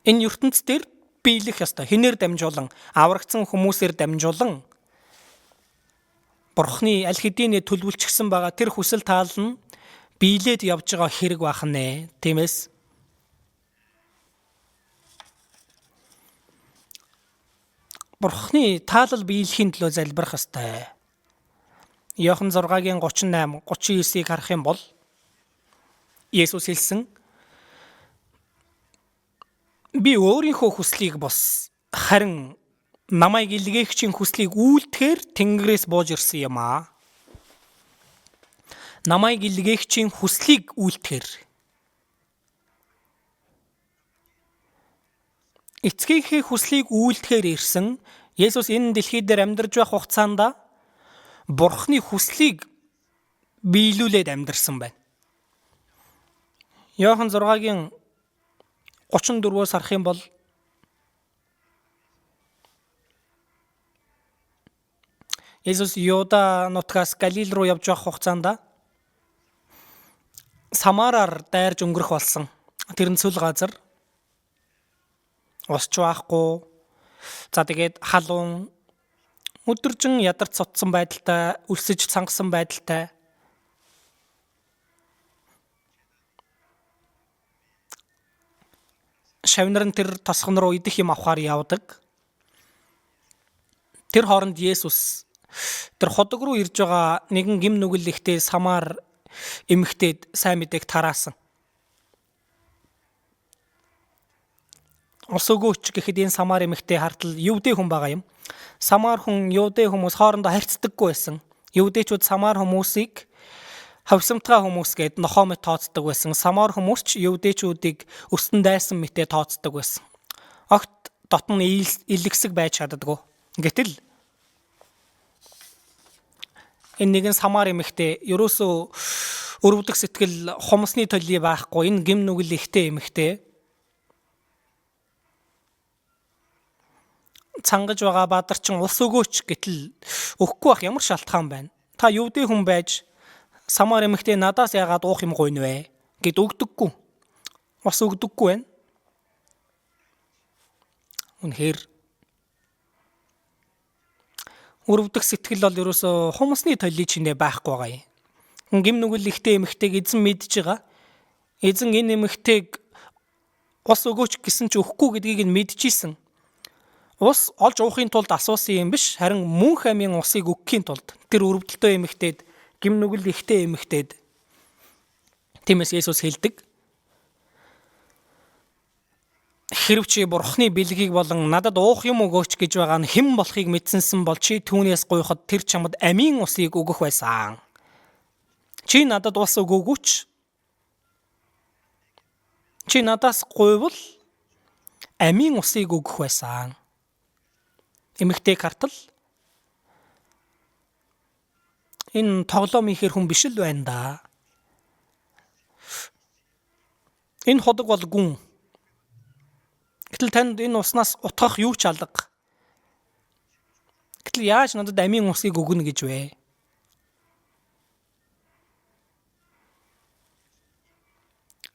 энэ ертөнц дээр биелэх ёстой. Хинээр дамжуулан, аврагдсан хүмүүсээр дамжуулан Бурхны аль хэдийн төлөвлөчихсөн байгаа тэр хүсэл таал нь биелээд явж байгаа хэрэг бахнэ. Тиймээс Бурхны таалал биелэхийн төлөө залбирах ёстой. Иохан 6-гийн 38, 39-ийг харах юм бол Есүс хэлсэн би өөрийнхөө хүслийг бос харин намайг илгээгчийн хүслийг үйлдэхээр Тэнгэрээс бууж ирсэн юм аа. Намайг илгээгчийн хүслийг үйлдэхээр. Эцгийнхээ хүслийг үйлдэхээр ирсэн Есүс энэ дэлхий дээр амьдарч байх хугацаанд Бурхны хүслийг биелүүлээд амьдарсан байна. Иохан 6-гийн 34-өөс харах юм бол Есүс Юда нутгаас Галил руу явж байх хугацаанд Самараар дайрж өнгөрөх болсон. Тэр нь цөл газар. Усч байхгүй. За тэгээд халуун өдөржин ядарч цутсан байдалтай, өлсөж цангасан байдалтай. Шавнар нь тэр тосгон руу идэх юм авахар явдаг. Тэр хооронд Есүс тэр ходог руу ирж байгаа нэгэн гим нүгэл ихтэй Самар эмэгтэйд сайн мэдээг тараасан. Ус өгөөч гэхэд энэ Самар эмэгтэй хартал Юудэ хүн байгаа юм. Самар хүн Юудэ хүмүүс хоорондоо харьцдаггүй байсан. Юудэчүүд Самар хүмүүсийг хавсамтгай хүмүүс гээд нохоо мэт тооцдог байсан. Самар хүмүүс ч Юудэчүүдийг өстөн дайсан мэтээ тооцдог байсан. Огт дотн илгэсэг байж чаддаггүй. Гэтэл энэ нэгэн Самар эмэгтэй ерөөсөө өрөвдөх сэтгэл хумсны төлөй байхгүй. Энэ гим нүгэл ихтэй эмэгтэй цангаж байгаа бадарчин ус өгөөч гэтэл өгөхгүй байх ямар шалтгаан байна? Та Юудэ хүн байж Самар эмэгтэй надаас яагаад уух юм гойно вэ? Гэд өгдөггүй. Ус өгдөггүй байна. Үнэхээр өрөвдөх сэтгэл бол ерөөсөө хумсны төлөй чинээ байхгүй байгаа юм. Гим нүгэл ихтэй эмэгтэйг эзэн мэдж байгаа. Эзэн энэ эмэгтэйг ус өгөөч гэсэн ч өгөхгүй гэдгийг нь мэдчихсэн. Ус олж уухын тулд асуусан юм биш, харин мөнх амийн усыг өгөхийн тулд тэр өрөвдөлтөө эмэгтэйд, гим нүгэл ихтэй эмэгтэйд тиймээс Есүс хэлдэг. Хэрв чи бурхны бэлгийг болон надад уух юм өгөөч гэж байгаа нь хэн болохыг мэдсэнсэн бол чи түүнээс гуйхад тэр чамд амийн усыг өгөх байсан. Чи надад ус өгөөгүй чи надаас гуйвал амийн усыг өгөх байсан. Эмэгтэй картал энэ тоглоом ихэр хүн биш л байна да. Энэ ходог бол гүн. Гэтэл танд энэ уснаас утгах юу ч алга. Гэтэл яаж надад амийн усыг өгнө гэж вэ?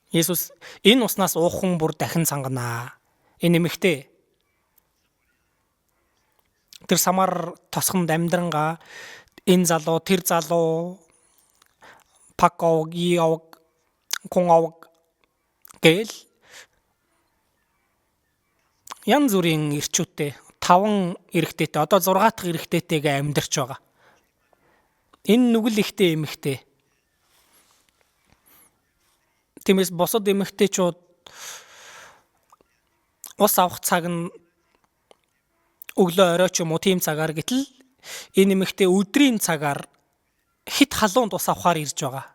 Есүс энэ уснаас уухан бүр дахин цанганаа. Энэ эмэгтэй тэр самар тосгонд амьдрангаа энэ залуу тэр залуу пак овг кун овг гэл янз бүрийн ирчүүтэй 5 эрэгтэйтэй одоо 6 дахь эрэгтэйтэйгээ амьдарч байгаа. Энэ нүгэл ихтэй эмэгтэй. Тиймээс босод эмэгтэйчүүд ус авах цаг нь өглөө орой ч юм уу тийм цагаар гэтэл энэ эмэгтэй өдрийн цагаар хит халуунд ус авахаар ирж байгаа.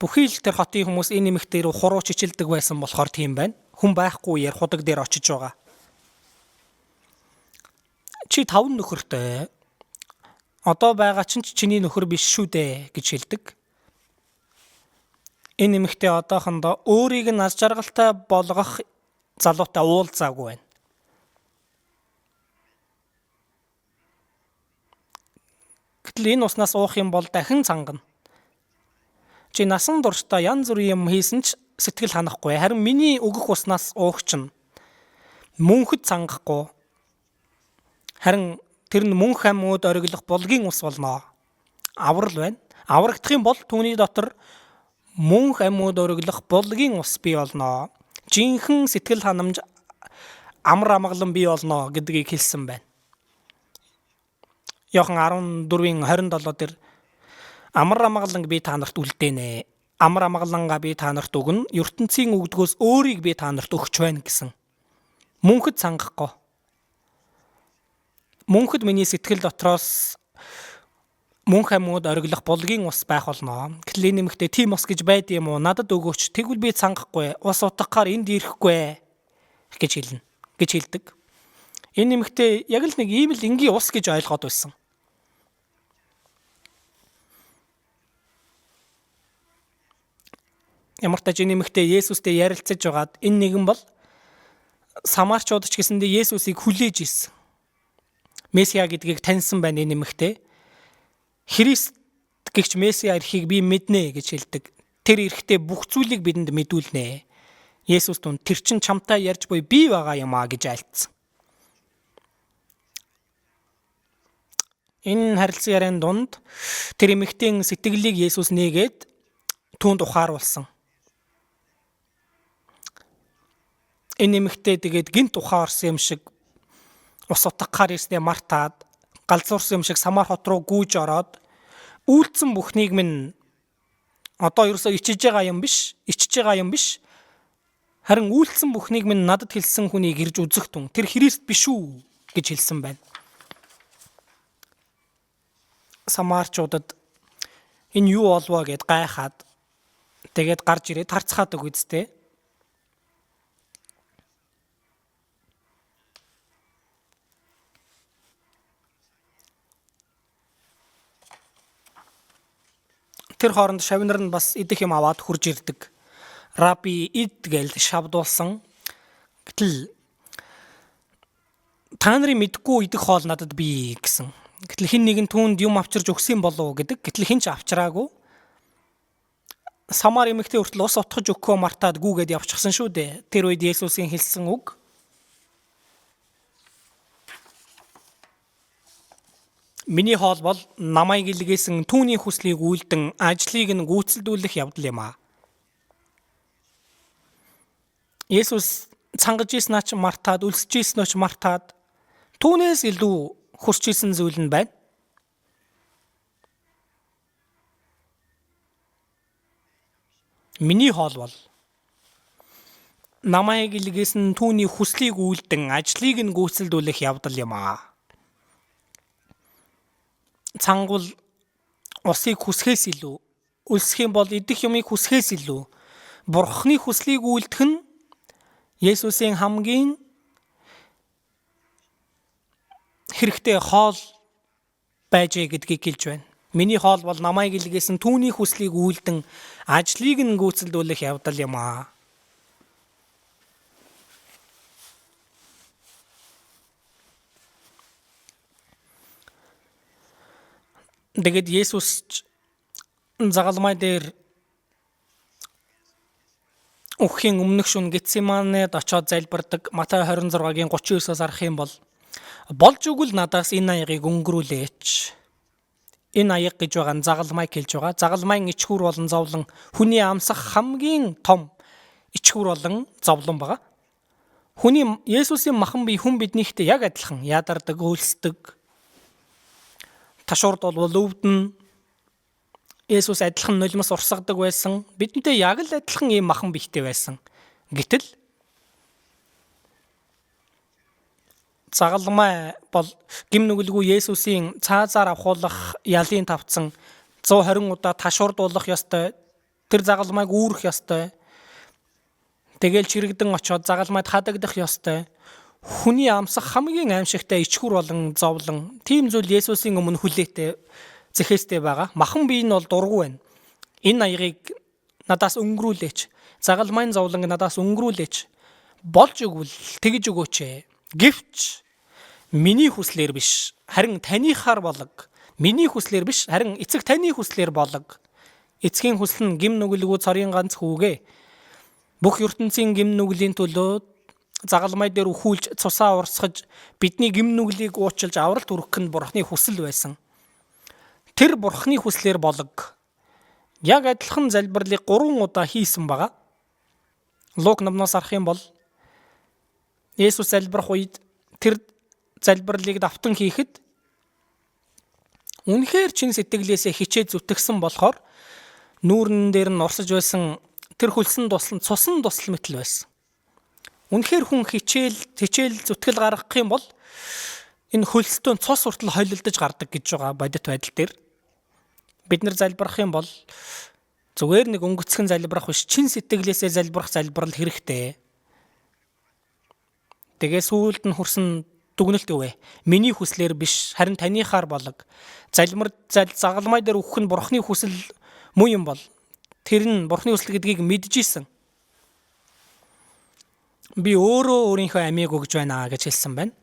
Бүхий л тэр хотын хүмүүс энэ эмэгтэй рүү хуруу чичилдэг байсан болохоор тийм байна. Хүн байхгүй үеэр худаг дээр очиж байгаа. Чи 5 нөхөртэй. Одоо байгаа чинь чиний нөхөр биш шүү дээ гэж хэлдэг. Энэ эмэгтэй одоохондоо өөрийг нь аз жаргалтай болгох залуутай уулзаагүй байна. Гэтэл энэ уснаас уух юм бол дахин цангана. Чи насан туршдаа янз бүрийн юм хийсэн ч сэтгэл ханахгүй. Харин миний өгөх уснаас уух чинь мөнхөд цангахгүй. Харин тэр нь мөнх амьд ориглох булгийн ус болно. Аврал байна. Аврагдах юм бол түүний дотор мөнх амьд ориглох булгийн ус бий болно. Жинхэнэ сэтгэл ханамж амар амгалан бий болно гэдгийг хэлсэн байна. Иохан 14:27 дээр амар амгаланг би та нарт үлдээнэ. Амар амгалангаа би та нарт өгнө. ертөнцийн өгдгөөс өөрийг би та нарт өгч байна гэсэн. Мөнхөд цангахгүй. Мөнхөд миний сэтгэл дотроос мөнх амьд ориглох булгийн ус байх болно. Гэтэл энэ нэмэгтэй тийм ус гэж байд юм уу? Надад өгөөч. Тэгвэл би цангахгүй. Ус утгахаар энд ирэхгүй гэж хэлнэ. Гэж хэлдэг. Энэ нэмэгтэй яг л нэг ийм л энгийн ус гэж ойлгоод байсан. Ямар ч тач энэ нэмэгтэй Есүстэй ярилцаж байгаад энэ нэгэн бол Самарчууд ч гэсэндээ Есүсийг хүлээж ирсэн. Месиа гэдгийг таньсан байна энэ нэмэгтэй. Христ гэгч Месиа эрхийг би мэднэ гэж хэлдэг. Тэр эрэхтэй бүх зүйлийг бидэнд мэдүүлнэ. Есүс түн тэр чин чамтай ярьж буй би байгаа юм а гэж айлцсан. Энэ харилцан яриан дунд тэр эмэгтэйн сэтгэлийг Есүс нээгээд түүнд ухааруулсан. Энэ эмэгтэй тэгээд гинт ухаарсан юм шиг ус утгахаар ирснээр мартаад галзуурсан юм шиг Самар хот руу гүйж ороод үйлцэн бүхнийг минь одоо ерөөсөө ичиж байгаа юм биш. Харин үйлцэн бүхнийг минь надад хэлсэн хүнийг ирж үзэх тун. Тэр Христ биш үү гэж хэлсэн байна. Самарчуудад энэ юу болвоо гэд гайхаад тэгээд гарч ирээд харцхаад үгүйцтэй. Тэр хооронд шавнар нь бас идэх юм аваад хурж ирдэг. Раби ид гээл шавдуулсан. Гэтэл та нарын мэдгүй идэх хоол надад бий гэсэн. Гэтэл хин нэгэн түүнд юм авчирж өгсөн болов гэдэг. Гэтэл хин ч авчираагүй. Самар эмэгтэй хүртэл ус утгаж өгөхөө мартаад гүүгээд явчихсан шүү дээ. Тэр үед Есүсийн хэлсэн үг. Миний хоол бол намайг илгээсэн түүний хүслийг үйлдэн ажлыг нь гүйцэлдүүлэх явдал юм а. Есүс цангаж ийснаа ч мартаад, өлсөж ийснөө ч мартаад Түүнээс илүү хүсч исэн зүйл нь байна. Миний хоол бол намайг илгээсэн түүний хүслийг үйлдэн ажлыг нь гүйцэлдүүлэх явдал юм аа. Цангал усыг хүсхээс илүү, өлсөх юм бол идэх юмыг хүсхээс илүү Бурхны хүслийг үйлдэх нь Есүсийн хамгийн хэрэгтэй хоол байжээ гэдгийг хэлж байна. Миний хоол бол намайг илгээсэн түүний хүслийг үйлдэн ажлыг нь гүйцэлдүүлэх явдал юм аа. Тэгээд Есүс загалмай дээр өхийн өмнөх шөнө Гетсеманед очоод залбирдаг. Матай 26-гийн 39-оос харах юм бол болж өгвөл надаас энэ аягийг өнгөрүүлээч. Энэ аяг гэж байгаа нь загалмайг хэлж байгаа. Загалмайн ичхүр болон зовлон хүний амсах хамгийн том ичхүр болон зовлон байгаа. Есүсийн махан бие хүн биднийхтэй яг адилхан ядардаг, өлсдөг. Ташуурд бол өвдөн. Есүс адилхан нулимс урсгадаг байсан. Бидэнтэй яг л адилхан ийм махан биетэй байсан. Гэтэл загалмай бол гим нүгэлгүй Есүсийн цаазаар авахуулах ялын тавцсан 120 удаа ташуурдуулах ёстой. Тэр загалмайг үүрэх ёстой. Тэгэл чирэгдэн очоод загалмайд хадагдах ёстой. Хүний амсах хамгийн аимшигтай ичхүр болон зовлон. Тийм зүйл Есүсийн өмнө хүлээтэй зэхээстэй байгаа. Махан бие нь бол дургүй байна. Энэ аягийг надаас өнгөрүүлээч. Загалмайн зовлонг надаас өнгөрүүлээч. Болж өгвөл тэгж өгөөч. Гэвч миний хүслээр биш, харин таныхаар болог. Миний хүслээр биш, харин эцэг таны хүслээр болог. Эцгийн хүсэл нь гим нүгэлгүй цорын ганц хүүгээ. Бүх ертөнцийн гим нүглийн төлөө загалмай дээр өхүүлж цусаа урсгаж бидний гим нүглийг уучлж авралт өргөх нь Бурхны хүсэл байсан. Тэр Бурхны хүслээр болог. Яг адилхан залбирлыг 3 удаа хийсэн байгаа. Лук номноос харах юм бол Есүс залбирх үед тэр залбирлыг давтан хийхэд үнэхээр чин сэтгэлээсээ хичээж зүтгэсэн болохоор нүүрэн дээр нь орсож байсан тэр хөлсөн туслан цусан тусал мэтэл байсан. Үнэхээр хүн хичээл зүтгэл гаргах юм бол энэ хөлстөө цус хүртэл холилдож гардаг гэж байгаа бодит байдал дээр. Бид нар залбирх юм бол зүгээр нэг өнгөцгөн залбирх биш, чин сэтгэлээсээ залбирх залбирал хэрэгтэй. Тэгээ сүүлд нь хүрсэн дүгнэлт өвөө. Миний хүслээр биш, харин таныхаар болог. Загалмай дээр өгөх нь Бурхны хүсэл муу юм бол тэр нь Бурхны хүсэл гэдгийг мэдчихсэн. Би өөрөө өөрийнхөө амийг өгж байна гэж хэлсэн байна.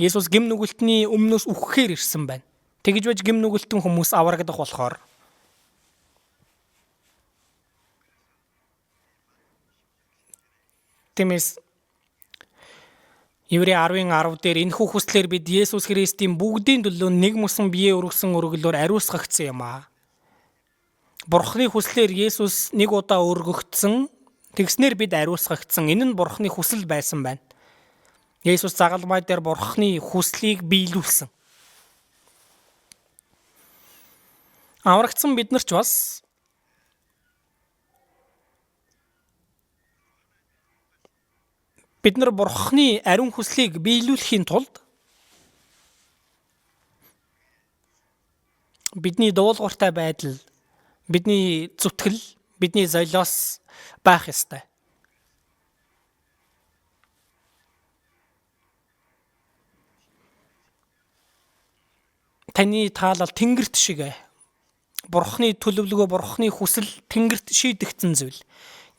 Есүс гим нүгэлтний өмнөөс үхэхээр ирсэн байна. Тэгж байж гим нүгэлтэн хүмүүс аврагдах болохоор. Тиймээс Еврей 10:10 дээр энэхүү хүслээр бид Есүс Христийн бүгдийн төлөө нэг мөсөн бие өргөсөн өргөлөөр ариусгагдсан юм аа. Бурхны хүслээр Есүс нэг удаа өргөгдсөн, тэгснээр бид ариусгагдсан. Энэ нь Бурхны хүсэл байсан байна. Есүс загалмай дээр Бурхны хүслийг биелүүлсэн. Аврагдсан бид нар ч бас бид нар Бурхны ариун хүслийг биелүүлэхийн тулд бидний дуулууртай байдал, бидний зүтгэл, бидний золиос байх ёстой. Таны таалал тэнгэрт шиг Бурхны төлөвлөгөө, Бурхны хүсэл тэнгэрт шийдэгдсэн зүйл.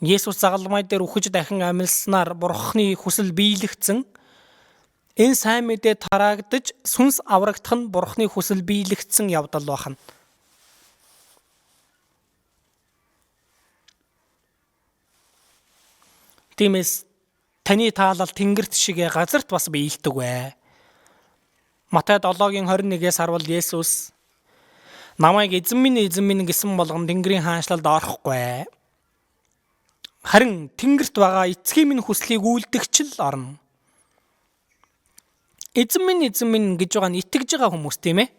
Есүс загалмай дээр үхэж дахин амьлснаар Бурхны хүсэл биелэгдсэн. Энэ сайн мэдээ тараагдж сүнс аврагдах нь Бурхны хүсэл биелэгдсэн явдал байна. Тиймээс таны таалал тэнгэрт шиг газарт бас биелдэг вэ. Матай 7:21-ээс харвал Есүс намайг эзэн минь гэсэн болгон Тэнгэрийн хаанчлалд орохгүй. Харин тэнгэрт байгаа эцгийн минь хүслийг үйлдэгч л орно. Эзэн минь гэж байгаа нь итгэж байгаа хүмүүс тийм ээ.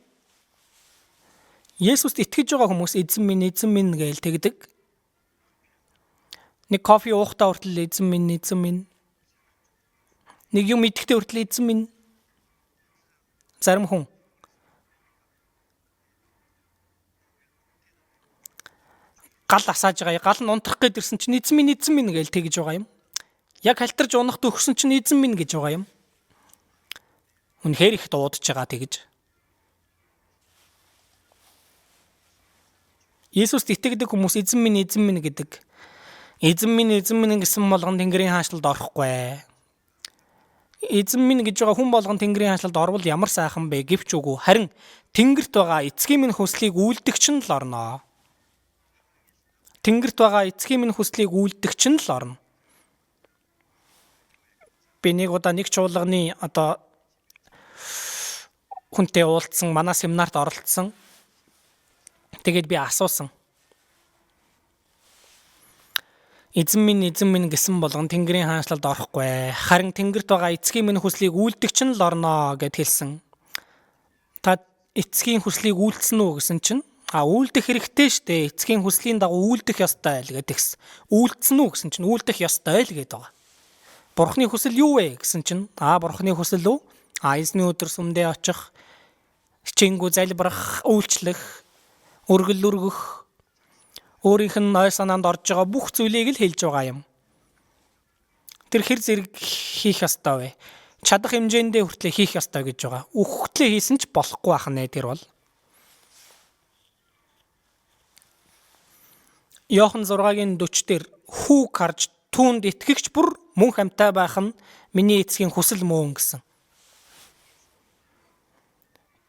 Есүст итгэж байгаа хүмүүс эзэн минь гэж тэгдэг. Нэг кофе уухтаа хүртэл эзэн минь. Нэг юм идэхдээ хүртэл эзэн минь. Зарим хүн гал асааж байгаа. Гал нь унтрах гээд ирсэн чинь эзэн минь гэж тэгж байгаа юм. Яг халтарж унахд өгсөн чинь эзэн минь гэж байгаа юм. Үнэхээр их дуудаж байгаа тэгж. Есүст итгэдэг хүмүүс эзэн минь гэдэг. Эзэн минь гэсэн болгон Тэнгэрийн хаанчлалд орохгүй. Эзэн минь гэж байгаа хүн болгон Тэнгэрийн хаанчлалд орвол ямар сайхан бэ гэвч үгүй. Харин Тэнгэрт байгаа эцгийн минь хүслийг үйлдэгч нь л орно. Тэнгэрт байгаа эцгийн минь хүслийг үйлдэгч нь л орно. Би нэг удаа нэг чуулганы хүнтэй уулзсан, манай семинарт оролцсон. Тэгээд би асуусан. Эзэн минь гэсэн болгон Тэнгэрийн хаанчлалд орохгүй. Харин Тэнгэрт байгаа эцгийн минь хүслийг үйлдэгч нь л орно гэд хэлсэн. Та эцгийн хүслийг үйлдсэн үү гэсэн чинь үйлдэх хэрэгтэй штэ. Эцгийн хүслийн дагуу үйлдэх ёстой л гэдэг гисэн. Үйлдсэн үү гэсэн чинь үйлдэх ёстой л гэдэг байгаа. Бурхны хүсэл юу вэ гэсэн чинь Бурхны хүсэл үү? Эзний өдөр сүмдээ очих, хичээнгүү залбирах, үйлчлэх, өргөл өргөх, өөрийнх нь ой санаанд орж байгаа бүх зүйлийг л хэлж байгаа юм. Тэр хэр зэрэг хийх ёстой вэ? Чадах хэмжээндээ хүртлээ хийх ёстой гэж байгаа. Үхтлээ хийсэн ч болохгүй байх нэ тэр бол. Иохан 6-гийн 40 дээр хүүг харж түүнд итгэгч бүр мөнх амьтаа байх нь миний эцгийн хүсэл мөн гэсэн.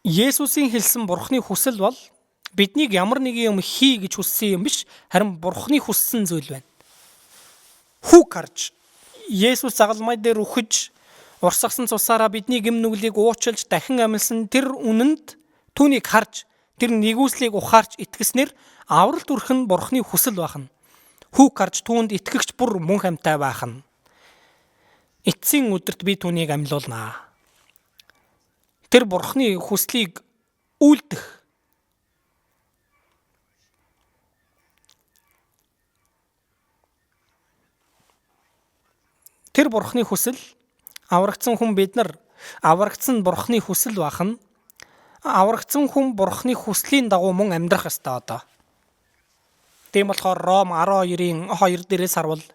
Есүсийн хэлсэн Бурхны хүсэл бол биднийг ямар нэг юм хий гэж хүссэн юм биш, харин Бурхны хүссэн зүйл байна. Хүүг харж Есүс загалмай дээр үхэж урсгасан цусаараа бидний гэм нүглийг уучлж дахин амьсан тэр үнэнд түүнийг харж тэр нэгүслийг ухаарч итгэснээр авралт үрэх нь Бурхны хүсэл байна. Хүүг харж түүнд итгэгч бүр мөнх амьтаа байх нь. Эцсийн өдөрт би түүнийг амьлуулнаа. Тэр Бурхны хүслийг үйлдэх. Тэр Бурхны хүсэл аврагдсан хүн аврагдсан Бурхны хүсэл бахан. Аврагдсан хүн Бурхны хүслийн дагуу мөн амьдрах ёстой одоо. Тийм болохоор Ром 12-ийн 2 дээрээс харвал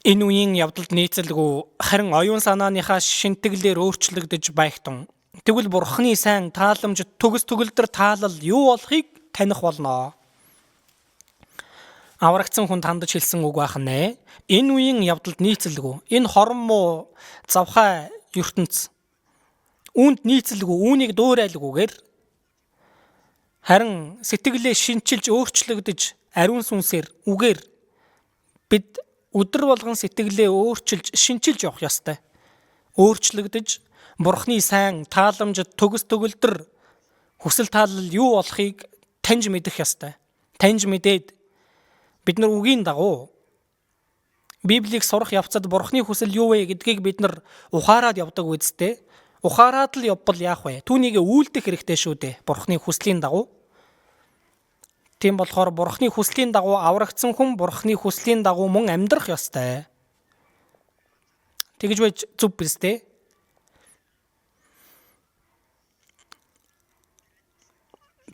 энэ үеийн явдалд нийцэлгүй харин оюун санааныхаа шинтгэлээр өөрчлөгдөж байгтун. Тэгвэл Бурхны сайн тааламж төгс төгөлдөр таалал юу болохыг таних болно. Аврагдсан хүн тандж хэлсэн үг байх нэ. Энэ үеийн явдалд нийцэлгүй. Энэ хорон муу завхай ертөнц. Үүнд нийцэлгүй, үүнийг дуурайлгүйгээр харин сэтгэлээ шинчилж өөрчлөгдөж ариун сүнсээр үгээр бид өдөр болгон сэтгэлээ өөрчилж шинчилж явах ёстой. Өөрчлөгдөж Бурхны сайн тааламж төгс төгөлдөр хүсэл таалал юу болохыг таньж мэдэх ёстой. Таньж мэдээд бид нар үгийн дагуу Библийг сурах явцад Бурхны хүсэл юу вэ гэдгийг бид нар ухаарад явдаг үсттэй. Ухаарад л явбал яах вэ? Түүнийг үйлдэх хэрэгтэй шүү дээ. Бурхны хүслийн дагуу. Тийм болохоор Бурхны хүслийн дагуу аврагдсан хүн Бурхны хүслийн дагуу мөн амьдрах ёстой. Тэгж байж зүв биз дээ.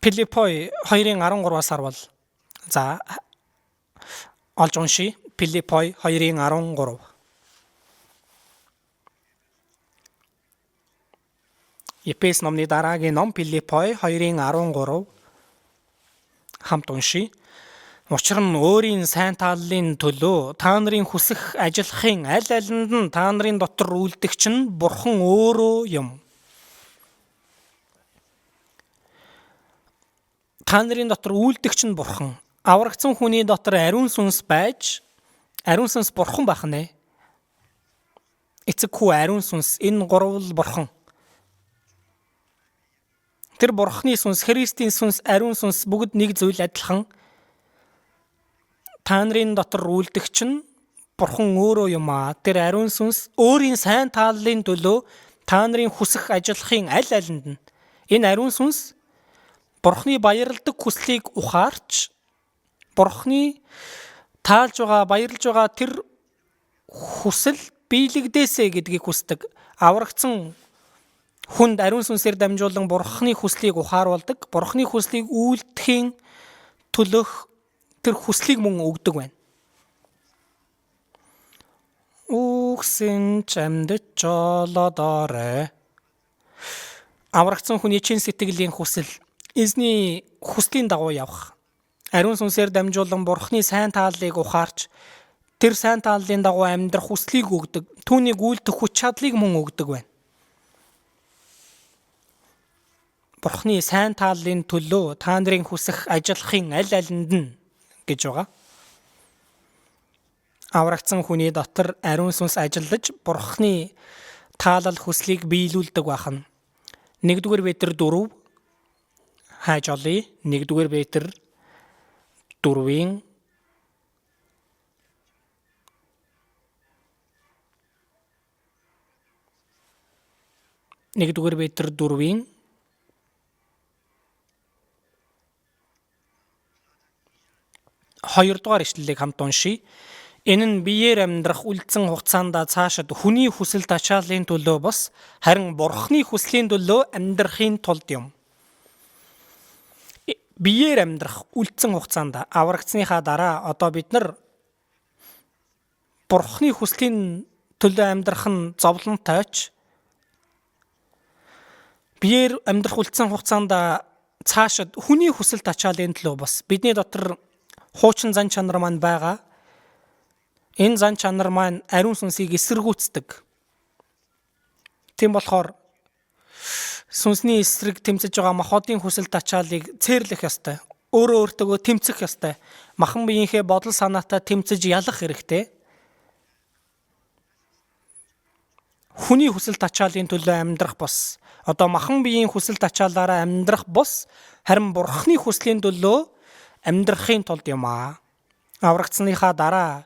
Филиппой 2:13-аас харвал олж уншия. Филиппой 2:13. Ефес номны дараагийн ном Филиппой 2:13 хамт уншия. Учир нь өөрийн сайн тааллын төлөө та нарын хүсэх ажиллахын аль алинд нь та нарын дотор үйлдэгч нь Бурхан өөрөө юм. Та нарын дотор үйлдэгч нь Бурхан. Аврагдсан хүний дотор ариун сүнс байж, ариун сүнс Бурхан байх нэ. Эцэг хүү ариун сүнс энэ гурвал Бурхан. Тэр Бурхны сүнс, Христийн сүнс, ариун сүнс бүгд нэг зүйл адилхан. Та нарын дотор үйлдэгч нь Бурхан өөрөө юм аа. Тэр ариун сүнс өөрийн сайн тааллын төлөө та нарын хүсэх ажиллахын аль алинд нь энэ ариун сүнс Бурхны баярладаг хүслийг ухаарч Бурхны таалж байгаа, баярлж байгаа тэр хүсэл биелэгдээсэ гэдгийг хүсдэг. Аврагдсан хүнд ариун сүнсээр дамжуулан Бурхны хүслийг ухааруулдаг, Бурхны хүслийг үйлдэхийн төлөх тэр хүслийг мөн өгдөг байна. Үгсэн чамд жолоодорой. Аврагдсан хүний чин сэтгэлийн хүсэл эзний хүслийн дагуу явах. Ариун сүнсээр дамжуулан Бурхны сайн тааллыг ухаарч тэр сайн тааллын дагуу амьдрах хүслийг өгдөг. Түүнийг үйлдэх хүч чадлыг мөн өгдөг байна. Бурхны сайн тааллын төлөө та нарын хүсэх ажиллахын аль алинд нь гэж байгаа. Аврагдсан хүний дотор ариун сүнс ажиллаж Бурхны таалал хүслийг биелүүлдэг бахан. 1-р Петр 4 хайж олъё. 1-р Петр 4-ийн 2 дугаар ишлэлийг хамт уншийе. Энэ нь биеэр амьдрах үлдсэн хугацаанд цаашид хүний хүсэл тачаалын төлөө бос харин Бурхны хүслийн төлөө амьдрахын тулд юм. Биеэр амьдрах үлдсэн хугацаанд аврагдсныхаа дараа одоо бид нар Бурхны хүслийн төлөө амьдрах нь зовлонтойч биеэр амьдрах үлдсэн хугацаанд цаашид хүний хүсэл тачаалын төлөө бос бидний дотор хуучин зан чанар маань байгаа. Энэ зан чанар маань ариун сүнсийг эсэргүүцдэг. Тийм болохоор сүнсний эсрэг тэмцэж байгаа махбодын хүсэл тачаалыг цээрлэх ёстой. Өөрөө өөртөө тэмцэх ёстой. Махан биеийнхээ бодол санаатай тэмцэж ялах хэрэгтэй. Хүний хүсэл тачаалын төлөө амьдрах бос. Одоо махан биеийн хүсэл тачаалаараа амьдрах бос харин Бурхны хүслийн төлөө амьдрахын тулд юм аа. Аврагдсныхаа дараа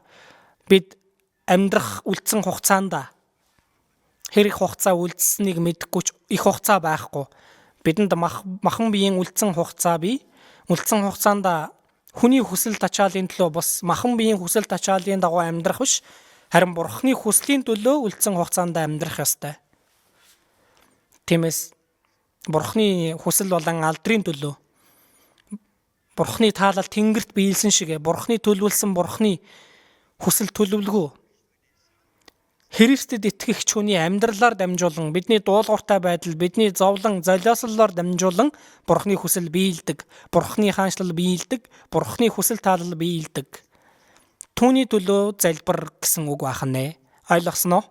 бид амьдрах үлдсэн хугацаанд хэрэг хугацаа үлдсэнийг мэдэхгүй ч их хугацаа байхгүй. Бидэнд махан биеийн үлдсэн хугацаа бий. Үлдсэн хугацаанд хүний хүсэл тачаалын төлөө бос махан биеийн хүсэл тачаалын дагуу амьдрах биш харин Бурхны хүслийн төлөө үлдсэн хугацаанд амьдрах ёстой. Тиймээс Бурхны хүсэл болон алдрын төлөө Бурхны таалал тэнгэрт биелсэн шигэ Бурхны төлөвлөсөн Бурхны хүсэл төлөвлөгөө Христэд итгэгч хүний амьдралаар дамжуулан бидний дуулууртай байдал бидний зовлон золиослолоор дамжуулан Бурхны хүсэл биелдэг, Бурхны хаанчлал биелдэг, Бурхны хүсэл таалал биелдэг. Түүний төлөө залбир гэсэн үг байх нэ. Ойлгосноо?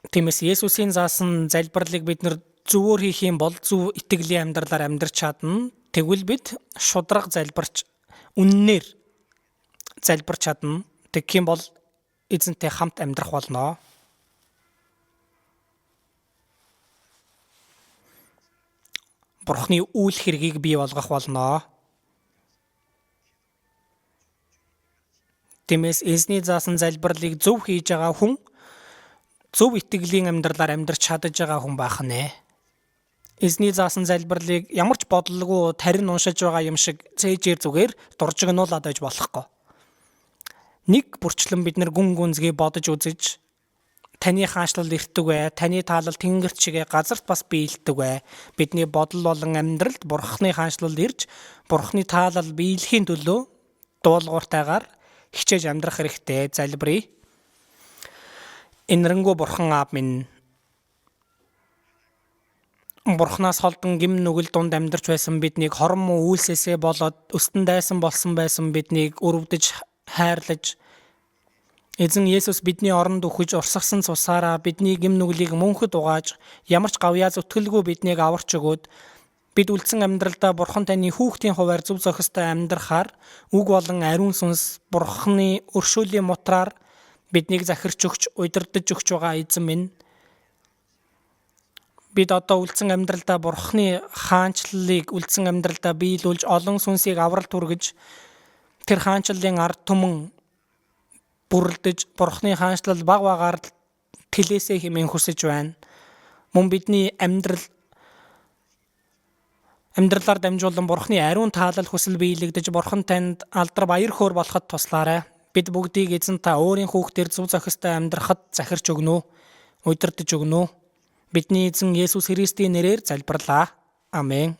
Тиймээс Есүсийн заасан залбирлыг бид нар зөвөр хийх юм бол зөв итгэлийн амьдралаар амьдрч чадна. Тэгвэл бид шудраг залбирч үннээр залбирч чадна. Тэгэх юм бол эзэнтэй хамт амьдрах болно. Бурхны үйл хэргийг бий болгох болно. Тиймээс эзний заасан залбирлыг зөв хийж байгаа хүн зөв итгэлийн амьдралаар амьдрч чадж байгаа хүн байх нэ. Эзний заасан залбирлыг ямар ч бодлого тарин уншиж байгаа юм шиг цээжээр зүгээр дуржигнуулаад байж болохгүй. Нэг бүрчлэн бид нар гүн гүнзгий бодож үзэж таны хаанчлал эртдэг бай, таны таалал тэнгэрт шигээ газарт бас биелдэг бай. Бидний бодол болон амьдралд Бурхны хаанчлал ирж, Бурхны таалал биелэхийн төлөө дуулууртайгаар хичээж амьдрах хэрэгтэй. Залбирая. Энэрэнгүү Бурхан аав минь Бурханаас холдон гим нүгэл дунд амьдарч байсан биднийг хорон муу үйлсээсээ болоод өстөн дайсан болсон байсан биднийг өрөвдөж хайрлаж эзэн Есүс бидний оронд өгөж урсгасан цусаараа бидний гим нүглийг мөнхөд угааж ямар ч гавьяа зүтгэлгүй биднийг аварч өгөөд бид үлдсэн амьдралдаа Бурхан таны хүүхдийн хуваар зөв зохистой амьдрахаар үг болон ариун сүнс Бурханы өршөөлийн мутраар биднийг захирч өгч удирдах өгч байгаа эзэн минь бид одоо үлдсэн амьдралдаа Бурхны хаанчлалыг үлдсэн амьдралдаа биелүүлж олон сүнсийг авралт хүргэж тэр хаанчлалын ард түмэн бүрэлдэж Бурхны хаанчлал баг багаар тэлээсээ хэмээн хүсэж байна. Мөн бидний амьдралаар дамжуулан Бурхны ариун таалал хүсэл биелэгдэж Бурхан танд алдар баяр хөөр болоход туслаарай. Бид бүгдийг эзэн та өөрийн хүүхдээр зөв зохистой амьдрахад захирч өгнө. Удирдах өгнө. Бидний эзэн Есүс Христийн нэрээр залбирлаа. Амен.